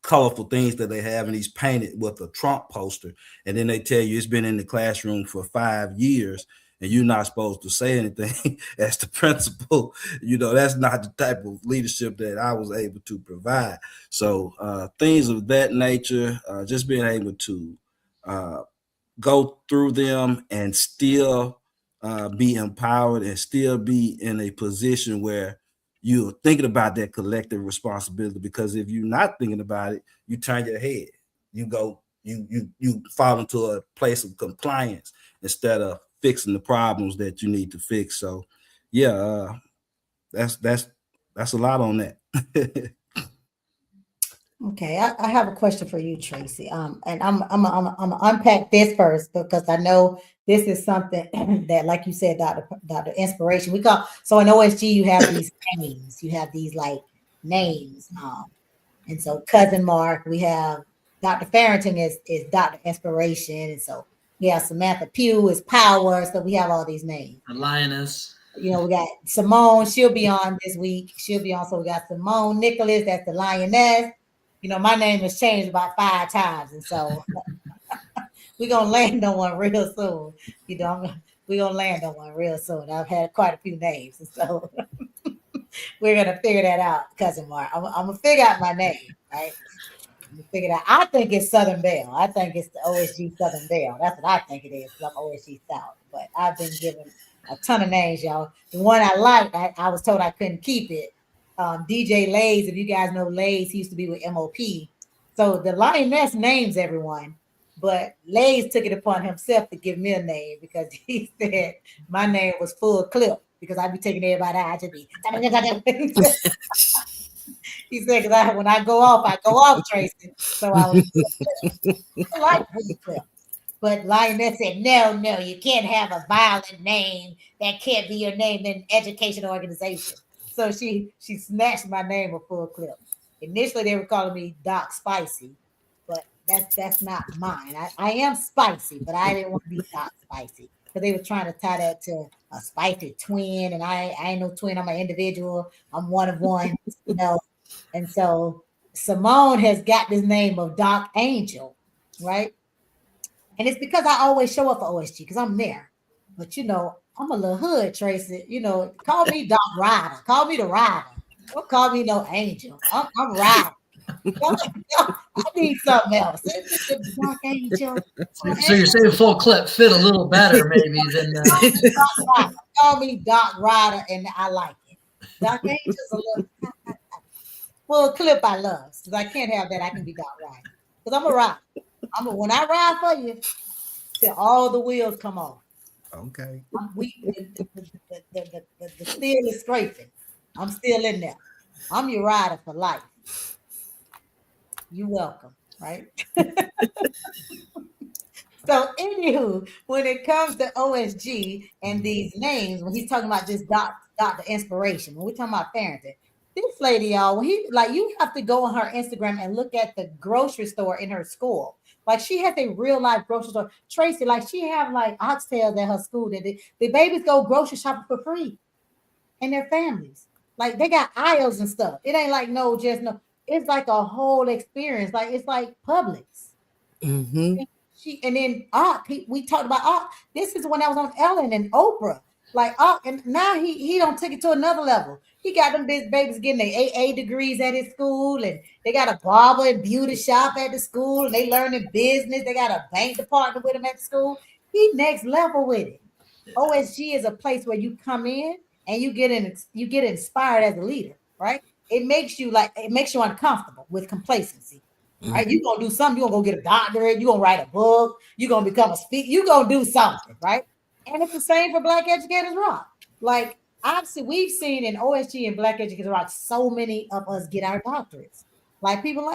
colorful things that they have, and he's painted with a Trump poster, and then they tell you it's been in the classroom for 5 years and you're not supposed to say anything as the principal. You know, that's not the type of leadership that I was able to provide. So things of that nature, just being able to go through them and still be empowered and still be in a position where you're thinking about that collective responsibility, because if you're not thinking about it, you turn your head. You go, you fall into a place of compliance instead of fixing the problems that you need to fix. So yeah, that's a lot on that. Okay, I have a question for you, Tracy. And I'm gonna unpack this first because I know this is something that, like you said, Dr. Inspiration. We call, so in OSG you have these names, you have these like names. And so Cousin Mark, we have Dr. Farrington is Dr. Inspiration, and so Yeah, Samantha Pugh is Power. So we have all these names. The lioness. We got Simone. She'll be on this week. She'll be on. So we got Simone Nicholas. That's the lioness. My name has changed about 5 times, and so we're gonna land on one real soon. We're gonna land on one real soon. I've had quite a few names, and so we're gonna figure that out, cousin Mark. I'm gonna figure out my name, right? I'm gonna figure it out. I think it's Southern Belle. I think it's the OSG Southern Belle. That's what I think it is. I'm OSG South, but I've been given a ton of names, y'all. The one I liked, I was told I couldn't keep it. DJ Lays, if you guys know Lays, he used to be with MOP. So the lioness names everyone, but Lays took it upon himself to give me a name because he said my name was Full Clip because I'd be taking everybody out. I just be. He said, because when I go off, Tracy. So I like Full Clip. But Lioness said, no, you can't have a violent name. That can't be your name in education organization. So she snatched my name a Full Clip. Initially, they were calling me Doc Spicy, but that's not mine. I am spicy, but I didn't want to be Doc Spicy because they were trying to tie that to a spicy twin, and I ain't no twin. I'm an individual. I'm one of one, And so Simone has got this name of Doc Angel, right? And it's because I always show up for OSG because I'm there. But I'm a little hood, Tracy. Call me Doc Rider. Call me the Rider. Don't call me no Angel. I'm Rider. I need something else. Doc Angel. So you're saying Full Clip fit a little better, maybe than. Call me Doc Rider, and I like it. Doc Angel's a little Full Clip. I love because I can't have that. I can be Doc Rider because I'm a rider. When I ride for you, till all the wheels come off. Okay. The steel is scraping. I'm still in there. I'm your rider for life. You're welcome, right? So, anywho, when it comes to OSG and these names, when he's talking about this Dr. Inspiration, when we're talking about parenting, this lady, y'all, you have to go on her Instagram and look at the grocery store in her school. Like she has a real life grocery store. Tracy, she have oxtails at her school that the babies go grocery shopping for free, and their families. Like they got aisles and stuff. It ain't it's like a whole experience. Like it's like Publix. Mm-hmm. And then we talked about this is when I was on Ellen and Oprah. And now he don't take it to another level. He got them babies getting their AA degrees at his school, and they got a barber and beauty shop at the school, and they learning business. They got a bank department with him at the school. He next level with it. OSG is a place where you come in and you get inspired as a leader, right? It makes you uncomfortable with complacency. Right? You're gonna do something, you're gonna go get a doctorate, you're gonna write a book, you're gonna become a speaker, you're gonna do something, right? And it's the same for Black Educators Rock. Obviously, we've seen in OSG and Black Educators Rock so many of us get our doctorates. Like people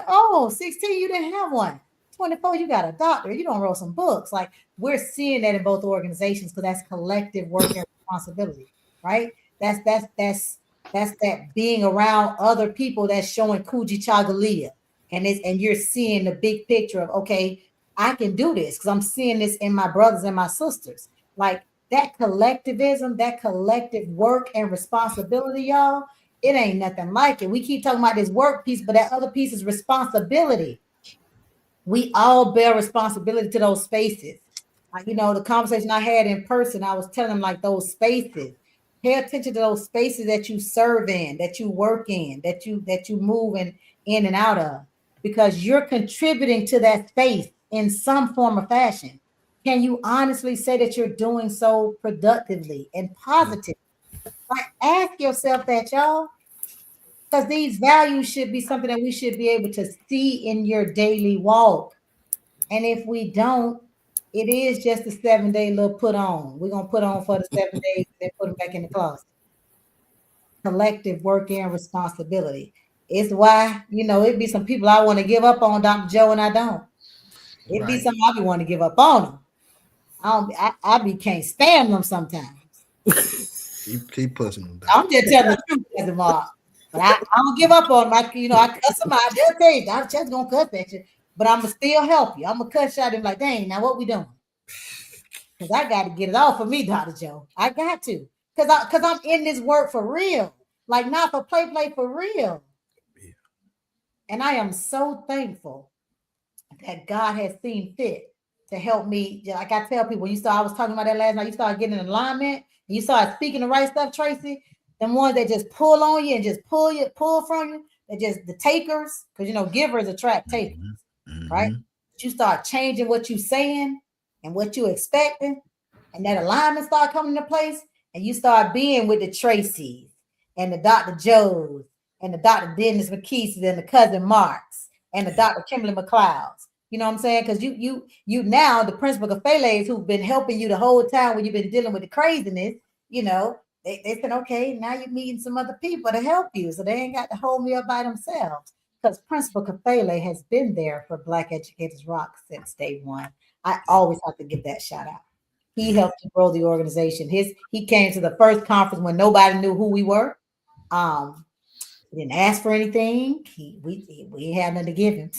16, you didn't have one. 24, you got a doctorate, you don't wrote some books. We're seeing that in both organizations because that's collective work and responsibility, right? That's that being around other people that's showing Kujichagulia. And you're seeing the big picture of, okay, I can do this because I'm seeing this in my brothers and my sisters. That collectivism, that collective work and responsibility, y'all, it ain't nothing like it. We keep talking about this work piece, but that other piece is responsibility. We all bear responsibility to those spaces. The conversation I had in person, I was telling them those spaces. Pay attention to those spaces that you serve in, that you work in, that you move in and out of. Because you're contributing to that space in some form or fashion. Can you honestly say that you're doing so productively and positively? Ask yourself that, y'all, because these values should be something that we should be able to see in your daily walk. And if we don't, it is just a 7-day little put on. We're going to put on for the 7 days and then put them back in the closet. Collective work and responsibility. It's why, it'd be some people I want to give up on, Dr. Joe, and I don't. It'd be something I be want to give up on them. I can't stand them sometimes. Keep pushing them down. I'm just telling the truth, Cousin Mark. But I don't give up on them. I cuss them out. They'll tell you, Dr. Chess gonna cuss at you, but I'm gonna still help you. I'm gonna cuss out them dang, now what we doing? because I got to get it off of me, Dr. Joe. I got to, because I'm in this work for real, like not for play for real. Yeah. And I am so thankful that God has seen fit to help me. Like I tell people, I was talking about that last night, you start getting in alignment and you start speaking the right stuff, Tracy. Them ones that just pull on you and just pull from you, they're just the takers, because givers attract takers, right? But you start changing what you're saying and what you're expecting, and that alignment start coming into place, and you start being with the Tracys and the Dr. Joes and the Dr. Dennis McKee's and the cousin Marks and the Dr. Kimberly McLeods. You know what I'm saying? Because you now, the principal Kafele's who've been helping you the whole time when you've been dealing with the craziness, they said, okay, now you're meeting some other people to help you. So they ain't got to hold me up by themselves. Because Principal Kafele has been there for Black Educators Rock since day one. I always have to give that shout out. He helped to grow the organization. He came to the first conference when nobody knew who we were. He didn't ask for anything. We had nothing to give him.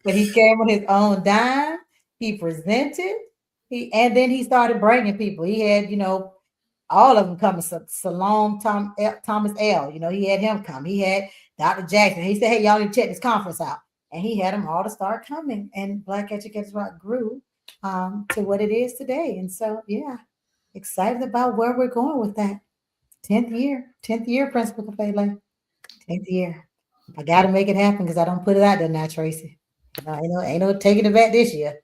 But he came on his own dime. He presented. And then he started bringing people. He had, all of them coming. Salome Thomas L. He had him come. He had Dr. Jackson. He said, hey, y'all need to check this conference out. And he had them all to start coming. And Black Educators Rock grew to what it is today. And so, yeah, excited about where we're going with that. 10th year, Principal Kafele. 10th year. I got to make it happen because I don't put it out there now, Tracy. Ain't no taking it back this year.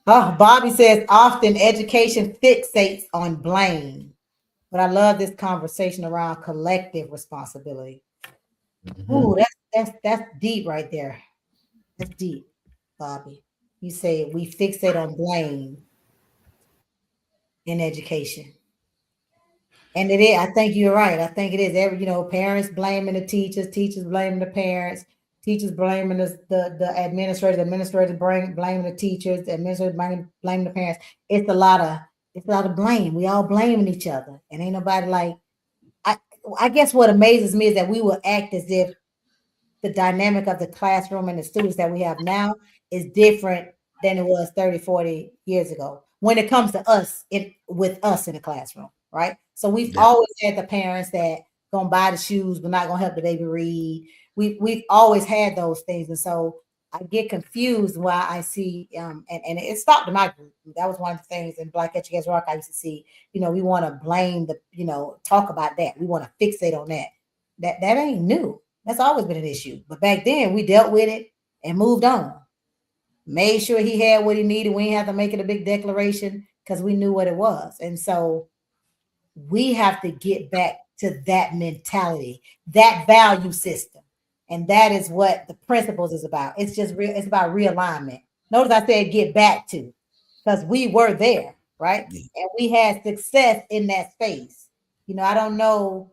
Oh, Bobby says often education fixates on blame, but I love this conversation around collective responsibility. Ooh, that's deep right there. That's deep, Bobby. You say we fixate on blame in education. And it is, I think you're right. I think it is parents blaming the teachers blaming the parents, teachers blaming the administrators blaming the teachers, the administrators blaming the parents. It's a lot of blame. We all blaming each other. And ain't nobody like, I guess what amazes me is that we will act as if the dynamic of the classroom and the students that we have now is different than it was 30, 40 years ago when it comes to us with us in the classroom, right? So we've always had the parents that gonna buy the shoes but not gonna help the baby read. We've always had those things, and so I get confused why I see and it stopped in my group. That was one of the things in Black Educators Rock I used to see. We want to blame talk about that. We want to fixate on that. That ain't new. That's always been an issue. But back then we dealt with it and moved on. Made sure he had what he needed. We didn't have to make it a big declaration because we knew what it was. And so we have to get back to that mentality, that value system. And that is what the principles is about. It's it's about realignment. Notice I said get back to, because we were there, right? And we had success in that space. I don't know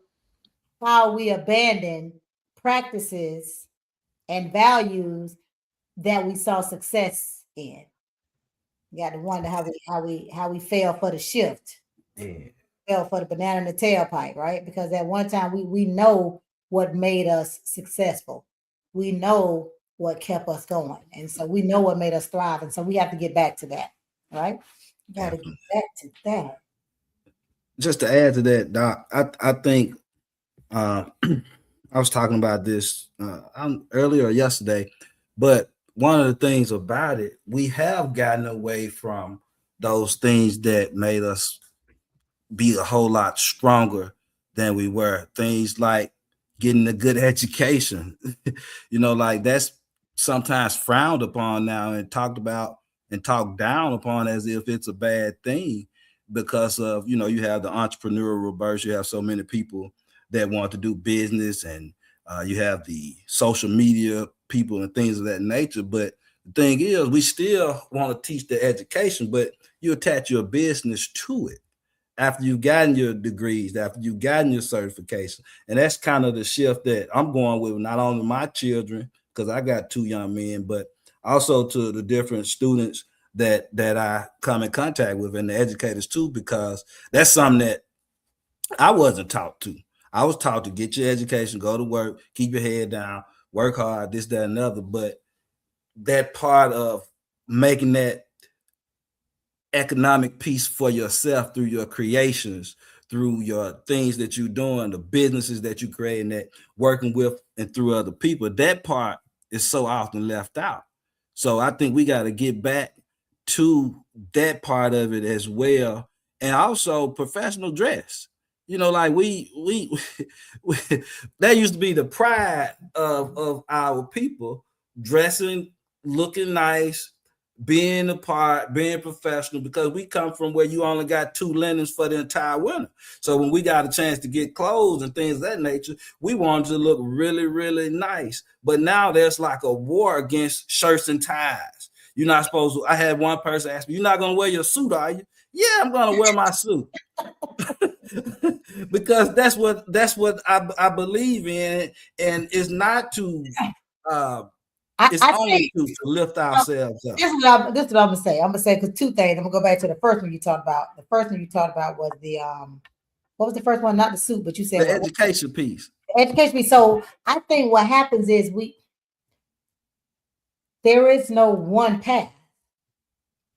how we abandon practices and values that we saw success in. You got to wonder how we fell for the shift. Yeah. Fell for the banana in the tailpipe, right? Because at one time we know what made us successful. We know what kept us going. And so we know what made us thrive. And so we have to get back to that, right? You got to get back to that. Just to add to that, Doc, I think I was talking about this earlier yesterday, but one of the things about it, we have gotten away from those things that made us be a whole lot stronger than we were. Things like getting a good education, like that's sometimes frowned upon now and talked about and talked down upon as if it's a bad thing because of, you have the entrepreneurial burst. You have so many people that want to do business, and you have the social media people and things of that nature. But the thing is, we still want to teach the education, but you attach your business to it after you've gotten your degrees, after you've gotten your certification. And that's kind of the shift that I'm going with, not only my children, because I got 2 young men, but also to the different students that I come in contact with, and the educators too, because that's something that I wasn't taught to. I was taught to get your education, go to work, keep your head down, work hard, this, that, and other. But that part of making that economic piece for yourself through your creations, through your things that you're doing, the businesses that you create, and that working with and through other people, that part is so often left out. So I think we got to get back to that part of it as well. And also professional dress. You know, like we that used to be the pride of our people, dressing, looking nice, being a part, being professional, because we come from where you only got 2 linens for the entire winter. So when we got a chance to get clothes and things of that nature, we wanted to look really, really nice. But now there's like a war against shirts and ties. You're not supposed to. I had one person ask me, "You're not going to wear your suit, are you?" Yeah, I'm going to wear my suit. Because that's what I believe in, and it's not to it's only to lift ourselves up. This is what I'm gonna say. I'm gonna say, because 2 things. I'm gonna go back to the first one you talked about. The first one you talked about was the what was the first one? Not the suit, but you said The education piece. The education piece. So I think what happens is there is no one path.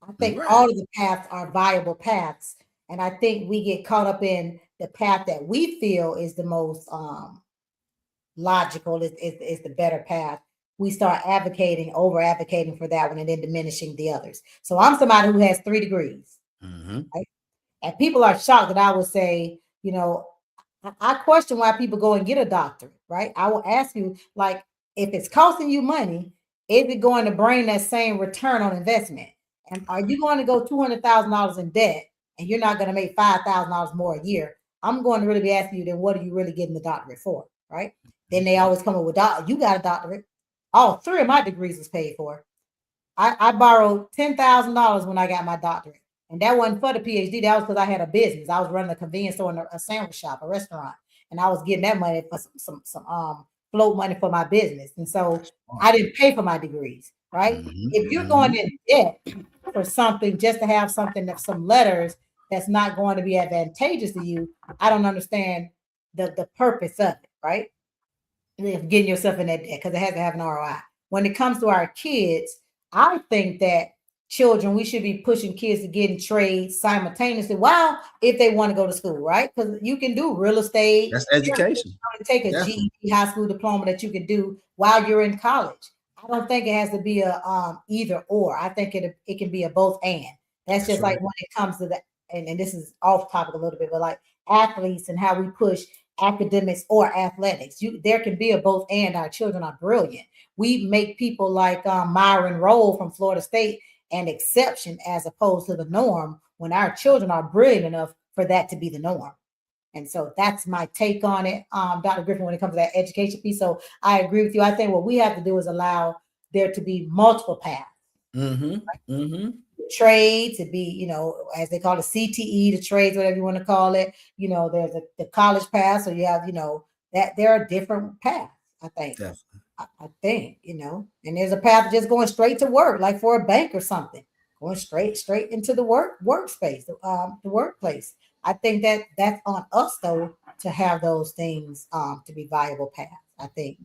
I think all of the paths are viable paths. And I think we get caught up in the path that we feel is the most logical, is the better path. We start over advocating for that one, and then diminishing the others. So I'm somebody who has 3 degrees. Right? And people are shocked that I would say, you know, I question why people go and get a doctorate, right? I will ask you, like, if it's costing you money, is it going to bring that same return on investment? And are you going to go $200,000 in debt and you're not going to make $5,000 more a year? I'm going to really be asking you, then what are you really getting the doctorate for, right? Then they always come up with, you got a doctorate. All 3 of my degrees was paid for. I borrowed $10,000 when I got my doctorate. And that wasn't for the PhD. That was because I had a business. I was running a convenience store and a sandwich shop, a restaurant. And I was getting that money for some float money for my business. And so I didn't pay for my degrees, right? If you're going in debt for something just to have something, some letters that's not going to be advantageous to you, I don't understand the purpose of it, right? Getting yourself in that debt, because it has to have an ROI. When it comes to our kids, I think that children, we should be pushing kids to get in trades simultaneously. Wow, if they want to go to school, right? Because you can do real estate. That's education. Take a GED high school diploma that you can do while you're in college. I don't think it has to be a either or. I think it can be a both and. That's just like when it comes to that, and this is off topic a little bit, but like athletes and how we push academics or athletics. There can be a both and. Our children are brilliant. We make people like Myron Rolle from Florida State an exception as opposed to the norm, when our children are brilliant enough for that to be the norm. And so that's my take on it, Dr. Griffin, when it comes to that education piece. So I agree with you. I think what we have to do is allow there to be multiple paths. Trades, to be, as they call it, CTE, the trades, whatever you want to call it. There's the college path. So you have, that there are different paths, I think. Definitely. I think, and there's a path just going straight to work, like for a bank or something, going straight into the workspace, the workplace. I think that's on us, though, to have those things to be viable paths. I think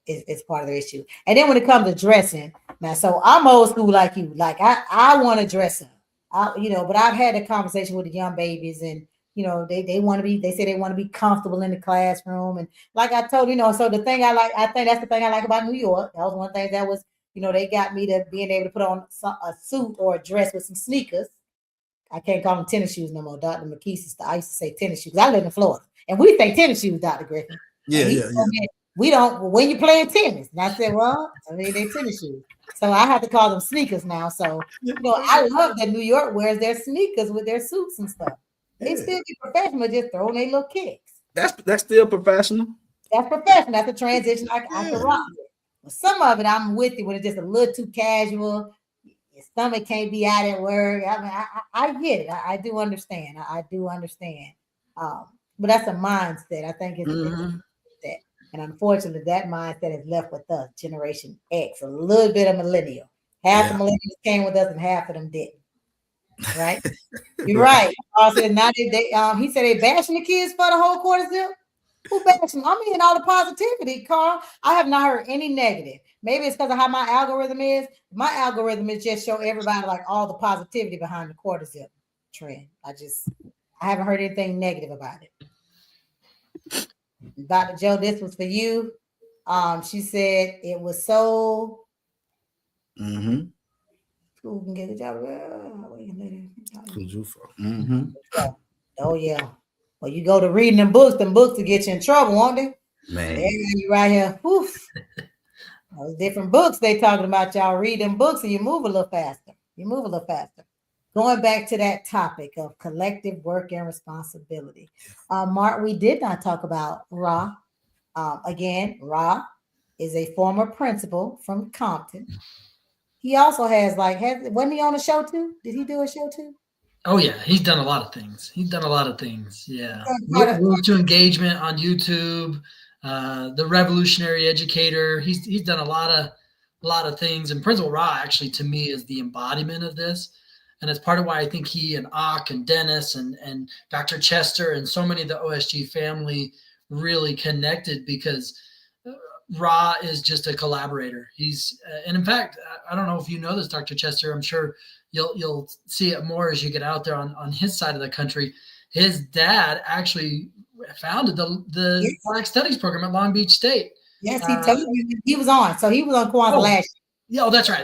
is part of the issue. And then when it comes to dressing, now, so I'm old school like you. Like I want to dress up, but I've had a conversation with the young babies, and they want to be, they say they want to be comfortable in the classroom. And like I told so the thing I think that's the thing I like about New York. That was one thing that was, they got me to being able to put on a suit or a dress with some sneakers. I can't call them tennis shoes no more. Dr. McKee, I used to say tennis shoes. I live in Florida, and we say tennis shoes, Dr. Griffin. Yeah. We don't, when you playing tennis. And I said, well, they're tennis shoes. So I have to call them sneakers now. So, I love that New York wears their sneakers with their suits and stuff. They still be professional, just throwing their little kicks. That's still professional. That's professional. That's a transition I can rock with. But some of it, I'm with you when it's just a little too casual. Your stomach can't be out at work. I mean, I get it. I do understand. I do understand. But that's a mindset. I think it's that. And unfortunately, that mindset is left with us, Generation X, a little bit of millennial. Half the millennials came with us and half of them didn't. Right? You're right. Said now he said they bashing the kids for the whole quarter zip. Who backs him? I'm in all the positivity, Carl. I have not heard any negative. Maybe it's because of how my algorithm is. My algorithm is just show everybody like all the positivity behind the quarter zip trend. I haven't heard anything negative about it. Dr. Joe, this was for you. She said it was so. Mm-hmm. Who can get a job? Oh yeah. Well, you go to reading them books to get you in trouble, won't they? Man, There you right here. Woof. Those different books they talking about. Y'all read them books and you move a little faster. Going back to that topic of collective work and responsibility. Mark, we did not talk about Ra. Again, Ra is a former principal from Compton. He also wasn't he on a show too? Did he do a show too? Oh yeah, he's done a lot of things. Yeah. Road to Engagement on YouTube, The Revolutionary Educator. He's done a lot of things. And Principal Ra actually to me is the embodiment of this. And it's part of why I think he and Ak and Dennis and Dr. Chester and so many of the OSG family really connected, because Ra is just a collaborator. And in fact, I don't know if you know this, Dr. Chester, I'm sure you'll see it more as you get out there on his side of the country. His dad actually founded the Yes. Black Studies program at Long Beach State. Yes, he told me he was on. So he was on Kwanzaa last year. Oh, that's right.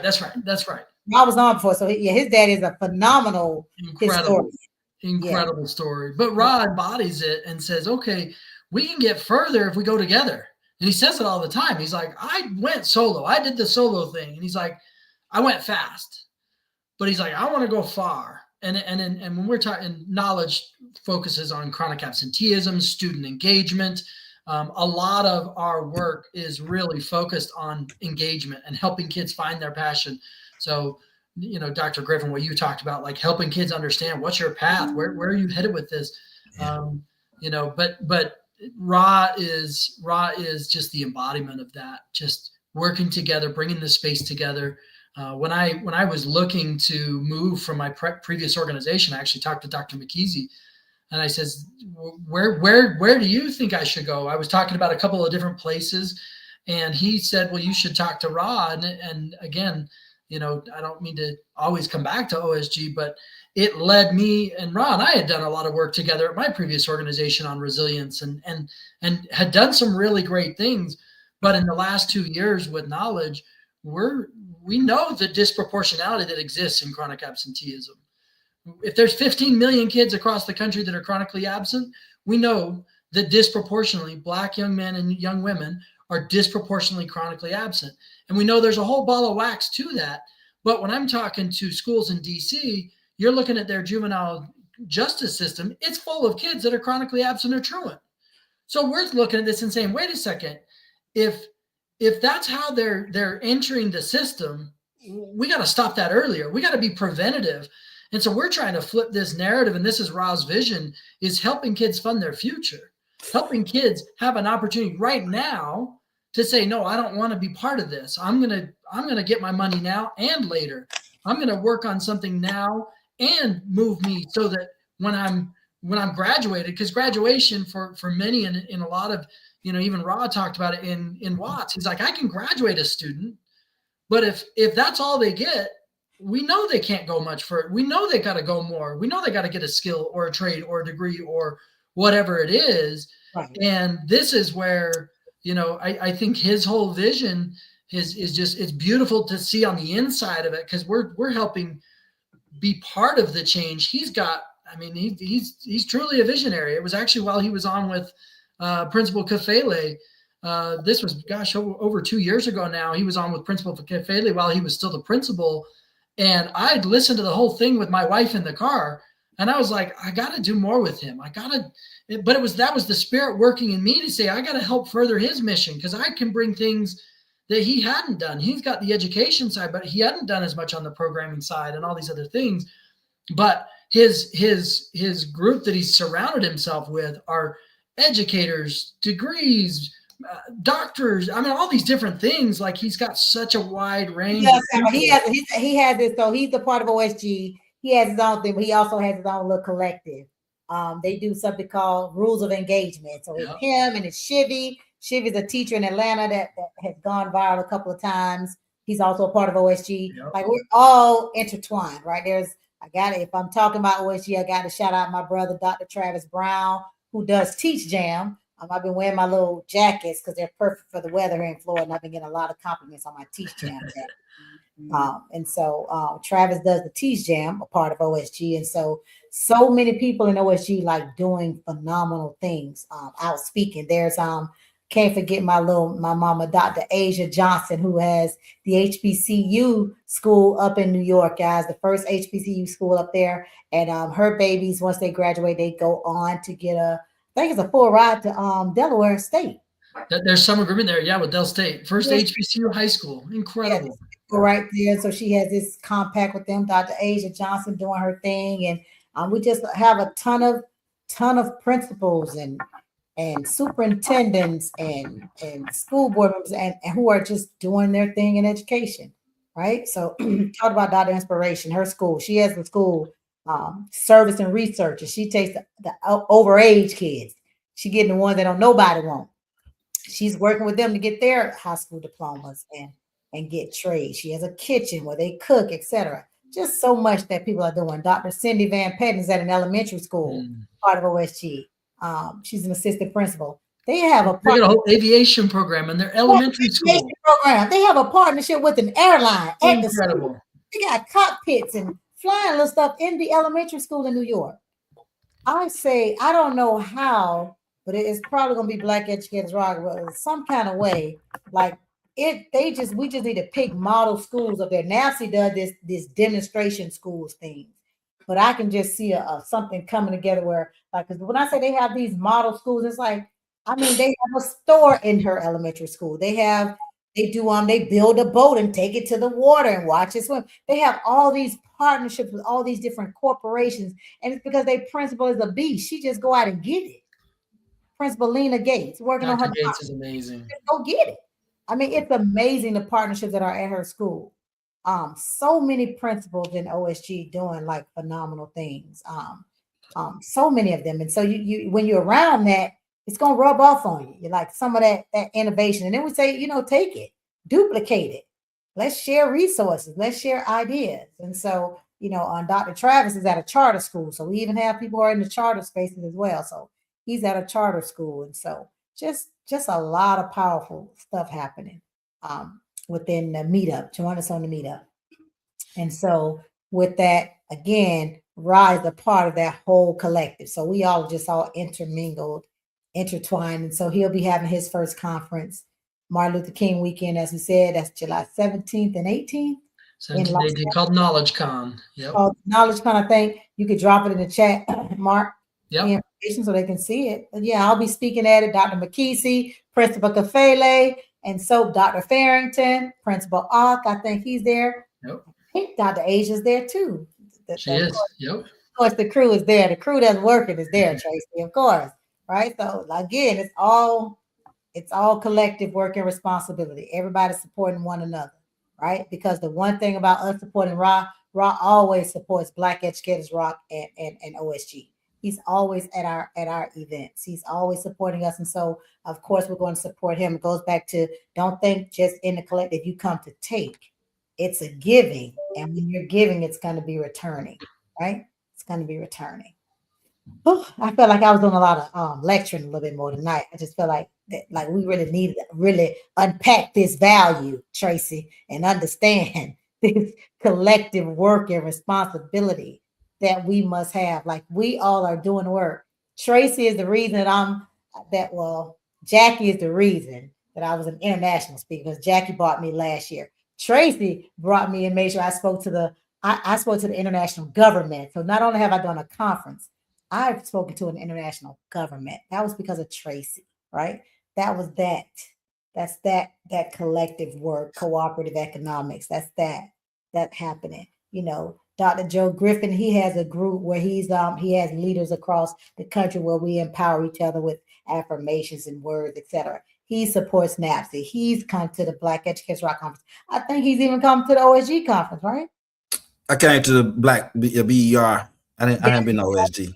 I was on before. So his dad is a phenomenal Incredible story. But Ra embodies it and says, okay, we can get further if we go together. And he says it all the time. He's like, I went solo. I did the solo thing. And he's like, I went fast. But he's like, I want to go far. And when we're talking, knowledge focuses on chronic absenteeism, student engagement. A lot of our work is really focused on engagement and helping kids find their passion. So, Dr. Griffin, what you talked about, like helping kids understand what's your path, where are you headed with this? But Ra is just the embodiment of that, just working together, bringing the space together. When I was looking to move from my previous organization, I actually talked to Dr. McKeezy, and I says, where do you think I should go? I was talking about a couple of different places, and he said, well, you should talk to Ra. And again, I don't mean to always come back to OSG, but it led me, and Ra and I had done a lot of work together at my previous organization on resilience and had done some really great things. But in the last 2 years with knowledge, we know the disproportionality that exists in chronic absenteeism. If there's 15 million kids across the country that are chronically absent, we know that disproportionately Black young men and young women are disproportionately chronically absent. And we know there's a whole ball of wax to that. But when I'm talking to schools in DC, you're looking at their juvenile justice system, it's full of kids that are chronically absent or truant. So we're looking at this and saying, wait a second, if that's how they're entering the system, we got to stop that earlier. We got to be preventative. And so we're trying to flip this narrative, and this is Ra's vision, is helping kids fund their future, helping kids have an opportunity right now to say, no, I don't want to be part of this. I'm gonna get my money now and later. I'm gonna work on something now and move me so that when I'm graduated, because graduation for many in a lot of, even Ra talked about it in Watts. He's like, I can graduate a student, but if that's all they get, we know they can't go much further. We know they got to go more. We know they got to get a skill or a trade or a degree or whatever it is. Right. And this is where, I think his whole vision is just, it's beautiful to see on the inside of it, because we're helping be part of the change. He's truly a visionary. It was actually while he was on with Principal Kafele. This was, over 2 years ago now. He was on with Principal Kafele while he was still the principal. And I'd listened to the whole thing with my wife in the car. And I was like, I got to do more with him. But that was the spirit working in me to say, I got to help further his mission, because I can bring things that he hadn't done. He's got the education side, but he hadn't done as much on the programming side and all these other things. But his group that he's surrounded himself with are educators, degrees, doctors. All these different things. Like, he's got such a wide range. Yes, he has this. So he's a part of OSG. He has his own thing, but he also has his own little collective They do something called rules of engagement. So it's him and it's Shivy. Shivy's a teacher in Atlanta that has gone viral a couple of times. He's also a part of OSG. Like we're all intertwined, right? If I'm talking about OSG, I got to shout out my brother, Dr. Travis Brown, who does Teach Jam. I've been wearing my little jackets because they're perfect for the weather here in Florida, and I've been getting a lot of compliments on my Teach Jam jacket. And so Travis does the Teach Jam, a part of OSG. And so many people in OSG like doing phenomenal things out speaking. There's can't forget my mama, Dr. Asia Johnson, who has the HBCU school up in New York, guys, the first HBCU school up there. And her babies, once they graduate, they go on to get I think it's a full ride to Delaware State. There's some agreement there, yeah, with Del State. First HBCU high school. Incredible. Yes, right there. So she has this compact with them, Dr. Asia Johnson doing her thing. And we just have a ton of principals and superintendents and school board members and who are just doing their thing in education, right? So talk about Dr. Inspiration, her school. She has the school service and research, and she takes the overage kids. She getting the ones that don't nobody want. She's working with them to get their high school diplomas and get trades. She has a kitchen where they cook, etc. Just so much that people are doing. Dr. Cindy Van Patten is at an elementary school, part of OSG. She's an assistant principal. They have a whole aviation program in their elementary school program. They have a partnership with an airline. Incredible. They got cockpits and flying little stuff in the elementary school in New York. I say, I don't know how, but it's probably going to be Black Educators Rock, but some kind of way. Like we just need to pick model schools up there. NAFC does this demonstration schools thing. But I can just see something coming together where, like, because when I say they have these model schools, it's like, I mean, they have a store in her elementary school. They build a boat and take it to the water and watch it swim. They have all these partnerships with all these different corporations, and it's because their principal is a beast. She just go out and get it. Principal Lena Gates working Dr. on her. Gates is amazing. Just go get it. I mean, it's amazing the partnerships that are at her school. So many principals in OSG doing like phenomenal things. So many of them. And so you when you're around that, it's gonna rub off on you. You're like some of that innovation. And then we say, take it, duplicate it. Let's share resources, let's share ideas. And so, Dr. Travis is at a charter school. So we even have people who are in the charter spaces as well. So he's at a charter school. And so just a lot of powerful stuff happening. Within the meetup, join us on the meetup. And so with that, again, Ra is a part of that whole collective. So we all intermingled, intertwined. And so he'll be having his first conference, Martin Luther King weekend, as we said, that's July 17th and 18th. They do called Knowledge Con. Yep. Knowledge Con, I think you could drop it in the chat, Mark. Yep. The information so they can see it. But yeah, I'll be speaking at it. Dr. McKesey, Principal Kafele, and so Dr. Farrington, Principal Ock, I think he's there. Yep. I think Dr. Asia's there too. She is. Yep. Of course, the crew is there. The crew that's working is there, Tracy, of course. Right. So again, it's all collective work and responsibility. Everybody supporting one another, right? Because the one thing about us supporting Ra always supports Black Educators Rock and OSG. He's always at our events. He's always supporting us. And so, of course, we're going to support him. It goes back to, don't think just in the collective, you come to take. It's a giving. And when you're giving, it's going to be returning, right? It's going to be returning. Oh, I felt like I was doing a lot of lecturing a little bit more tonight. I just feel like we really need to unpack this value, Tracy, and understand this collective work and responsibility that we must have. Like, we all are doing work. Tracy is the reason Jackie is the reason that I was an international speaker, because Jackie brought me last year. Tracy brought me and made sure I spoke to the international government. So not only have I done a conference, I've spoken to an international government. That was because of Tracy, right? That's that collective work, cooperative economics. That's that happening. Dr. Joe Griffin, he has a group where he has leaders across the country where we empower each other with affirmations and words, etc. He supports NAPSI. He's come to the Black Educators Rock Conference. I think he's even come to the OSG conference, right? I came to the Black BER. I haven't been to OSG.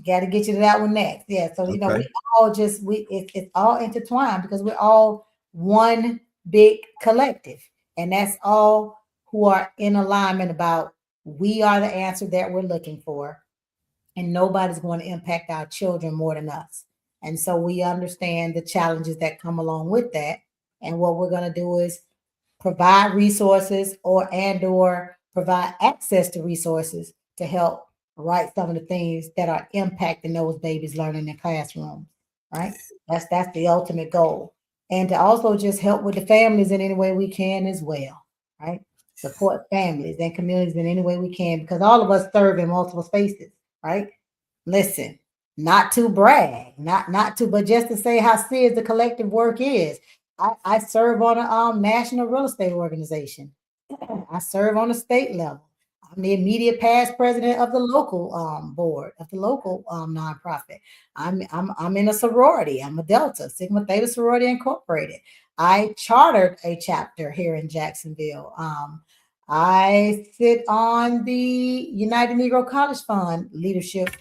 Got to get you to that one next. Yeah. So, you know, Okay. we all just, it's all intertwined because we're all one big collective. And that's all who are in alignment about we are the answer that we're looking for. And nobody's going to impact our children more than us. And so we understand the challenges that come along with that. And what we're going to do is provide resources or provide access to resources to help write some of the things that are impacting those babies learning in classrooms, right? That's the ultimate goal. And to also just help with the families in any way we can as well, right? Support families and communities in any way we can because all of us serve in multiple spaces, right? Listen, not to brag, not to, but just to say how serious the collective work is. I serve on a national real estate organization. I serve on a state level. I'm the immediate past president of the local board of the local nonprofit. I'm in a sorority. I'm a Delta Sigma Theta Sorority Incorporated. I chartered a chapter here in Jacksonville. I sit on the United Negro College Fund leadership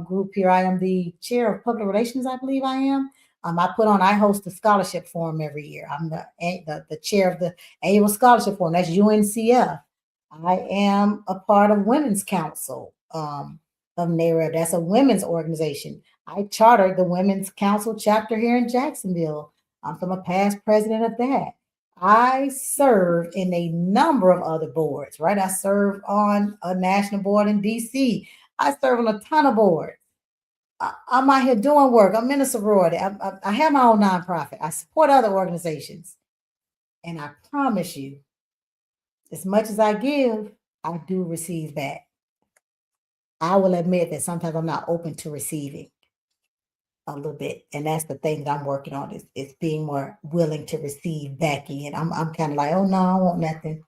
group here. I am the chair of public relations, I believe I am. I host the scholarship forum every year. I'm the chair of the annual scholarship forum. That's UNCF. I am a part of Women's Council of NAREB. That's a women's organization. I chartered the Women's Council chapter here in Jacksonville. I'm a past president of that. I serve in a number of other boards, right? I serve on a national board in DC. I serve on a ton of boards. I'm out here doing work. I'm in a sorority. I have my own nonprofit. I support other organizations. And I promise you, as much as I give, I do receive back. I will admit that sometimes I'm not open to receiving a little bit. And that's the thing that I'm working on is being more willing to receive back in. I'm kind of like, oh no, I want nothing.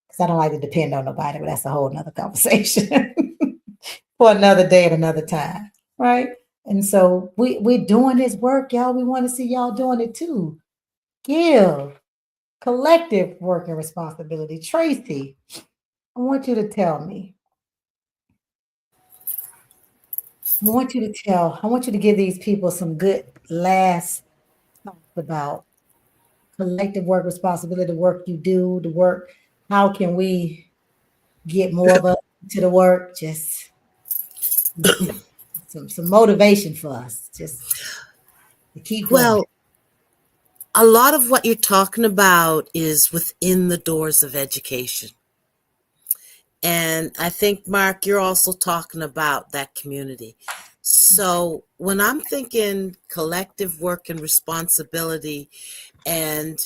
Because I don't like to depend on nobody, but that's a whole nother conversation for another day at another time. Right. And so we're doing this work, y'all. We want to see y'all doing it too. Give collective work and responsibility. Tracy, I want you to tell me. I want you to give these people some good last thoughts about collective work responsibility, the work you do, the work. How can we get more of us to the work? Just some motivation for us. Just to keep going. Well, a lot of what you're talking about is within the doors of education. And I think, Mark, you're also talking about that community. So when I'm thinking collective work and responsibility, and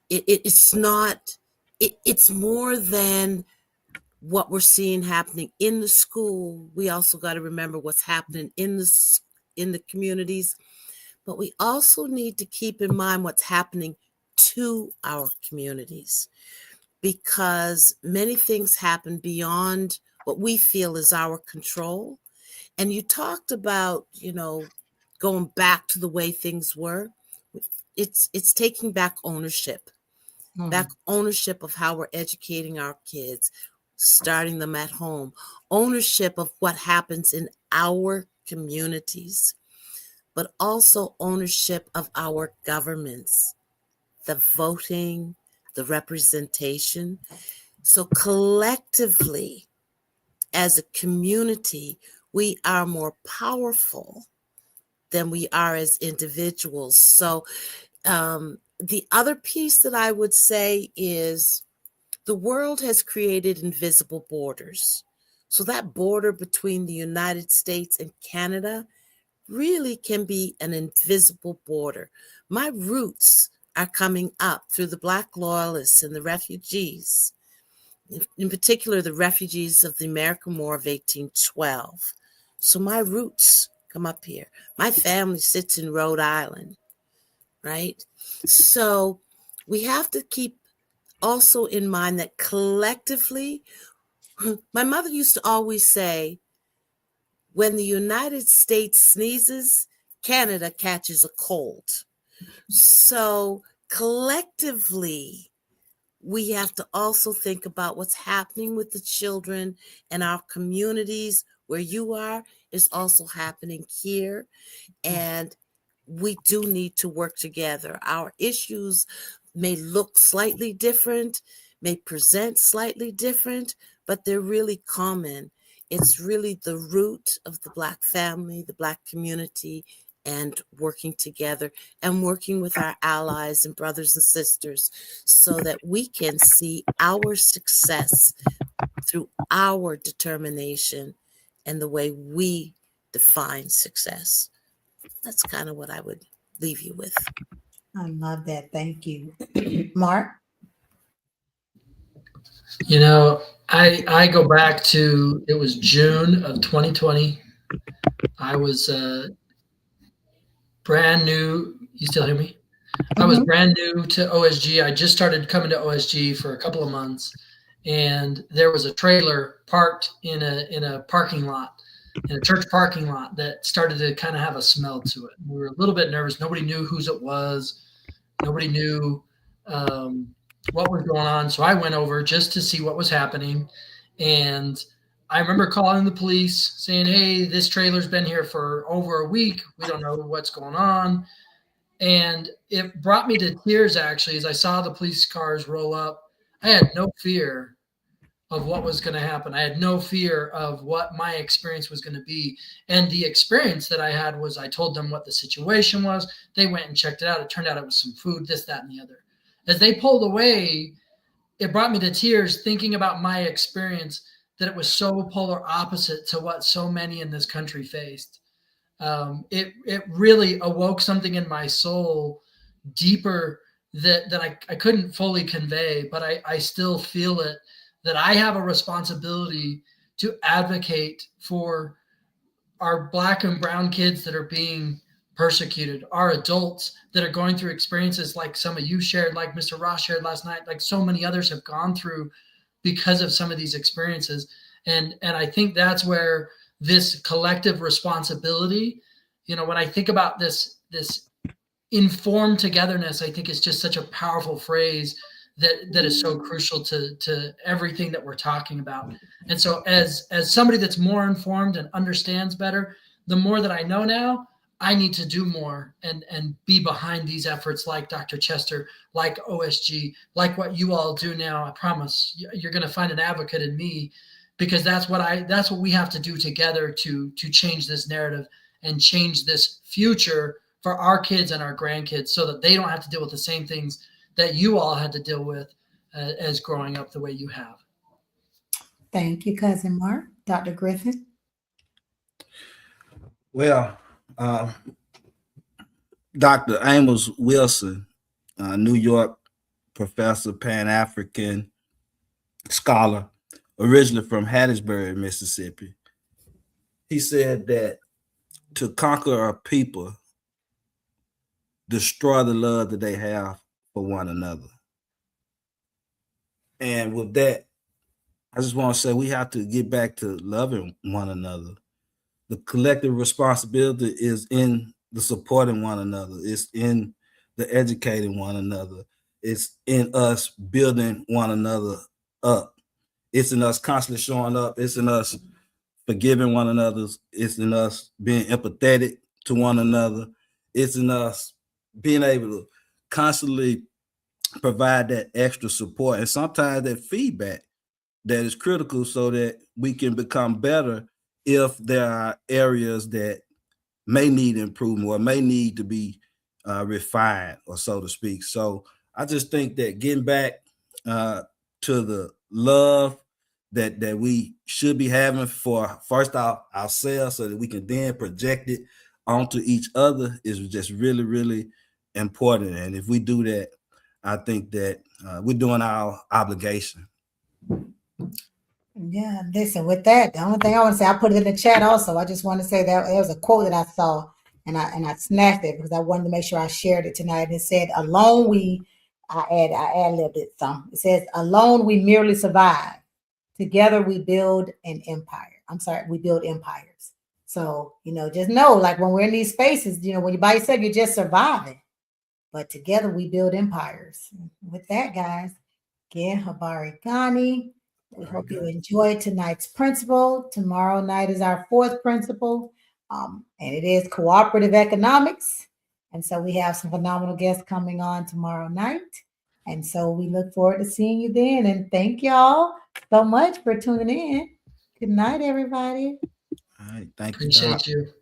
it's not, it's more than what we're seeing happening in the school. We also got to remember what's happening in the communities. But we also need to keep in mind what's happening to our communities, because many things happen beyond what we feel is our control. And you talked about, going back to the way things were. It's taking back ownership, back ownership of how we're educating our kids, starting them at home, ownership of what happens in our communities, but also ownership of our governments, the voting, the representation. So collectively, as a community, we are more powerful than we are as individuals. So the other piece that I would say is the world has created invisible borders. So that border between the United States and Canada really can be an invisible border. My roots are coming up through the Black loyalists and the refugees, in particular, the refugees of the American War of 1812. So my roots come up here. My family sits in Rhode Island, right? So we have to keep also in mind that collectively, my mother used to always say, when the United States sneezes, Canada catches a cold. So collectively, we have to also think about what's happening with the children and our communities where you are is also happening here. And we do need to work together. Our issues may look slightly different, may present slightly different, but they're really common. It's really the root of the Black family, the Black community, and working together and working with our allies and brothers and sisters so that we can see our success through our determination and the way we define success. That's kind of what I would leave you with. I love that. Thank you. Mark? You know, I go back to, it was June of 2020. I was brand new. You still hear me? I was brand new to OSG. I just started coming to OSG for a couple of months, and there was a trailer parked in a parking lot, in a church parking lot, that started to kind of have a smell to it. We were a little bit nervous. Nobody knew whose it was. Nobody knew what was going on. So I went over just to see what was happening. And I remember calling the police saying, hey, this trailer's been here for over a week. We don't know what's going on. And it brought me to tears, actually, as I saw the police cars roll up. I had no fear of what was going to happen. I had no fear of what my experience was going to be. And the experience that I had was, I told them what the situation was. They went and checked it out. It turned out it was some food, this, that, and the other. As they pulled away, it brought me to tears thinking about my experience, that it was so polar opposite to what so many in this country faced. It really awoke something in my soul deeper that I couldn't fully convey, but I still feel it, that I have a responsibility to advocate for our Black and brown kids that are being persecuted, our adults that are going through experiences like some of you shared, like Mr. Ross shared last night, like so many others have gone through because of some of these experiences. And I think that's where this collective responsibility, you know, when I think about this informed togetherness, I think it's just such a powerful phrase that is so crucial to everything that we're talking about. And so as somebody that's more informed and understands better, the more that I know now, I need to do more and be behind these efforts, like Dr. Chester, like OSG, like what you all do now. I promise you're going to find an advocate in me, because that's what we have to do together to change this narrative and change this future for our kids and our grandkids, so that they don't have to deal with the same things that you all had to deal with as growing up the way you have. Thank you, Cousin Mark. Dr. Griffin? Well, Dr. Amos Wilson, New York professor, Pan-African scholar, originally from Hattiesburg, Mississippi, he said that to conquer a people, destroy the love that they have for one another. And with that, I just want to say we have to get back to loving one another. The collective responsibility is in the supporting one another. It's in the educating one another. It's in us building one another up. It's in us constantly showing up. It's in us forgiving one another. It's in us being empathetic to one another. It's in us being able to constantly provide that extra support and sometimes that feedback that is critical, so that we can become better if there are areas that may need improvement or may need to be refined, or so to speak. So I just think that getting back to the love that we should be having for first off ourselves, so that we can then project it onto each other, is just really, really important. And if we do that, I think that we're doing our obligation. Yeah, listen, with that, the only thing I want to say, I put it in the chat also. I just want to say that there was a quote that I saw, and I snatched it because I wanted to make sure I shared it tonight. It said, alone I ad-libbed it some. It says, alone we merely survive. Together we build an empire. We build empires. So, just know, like when we're in these spaces, when you're by yourself, you're just surviving. But together we build empires. With that, guys, again, Habari Ghani, We Very hope you good. enjoyed tonight's principle. Tomorrow night is our fourth principle, and it is cooperative economics. And so we have some phenomenal guests coming on tomorrow night. And so we look forward to seeing you then. And thank y'all so much for tuning in. Good night, everybody. All right. Thank you, Doc. Appreciate you.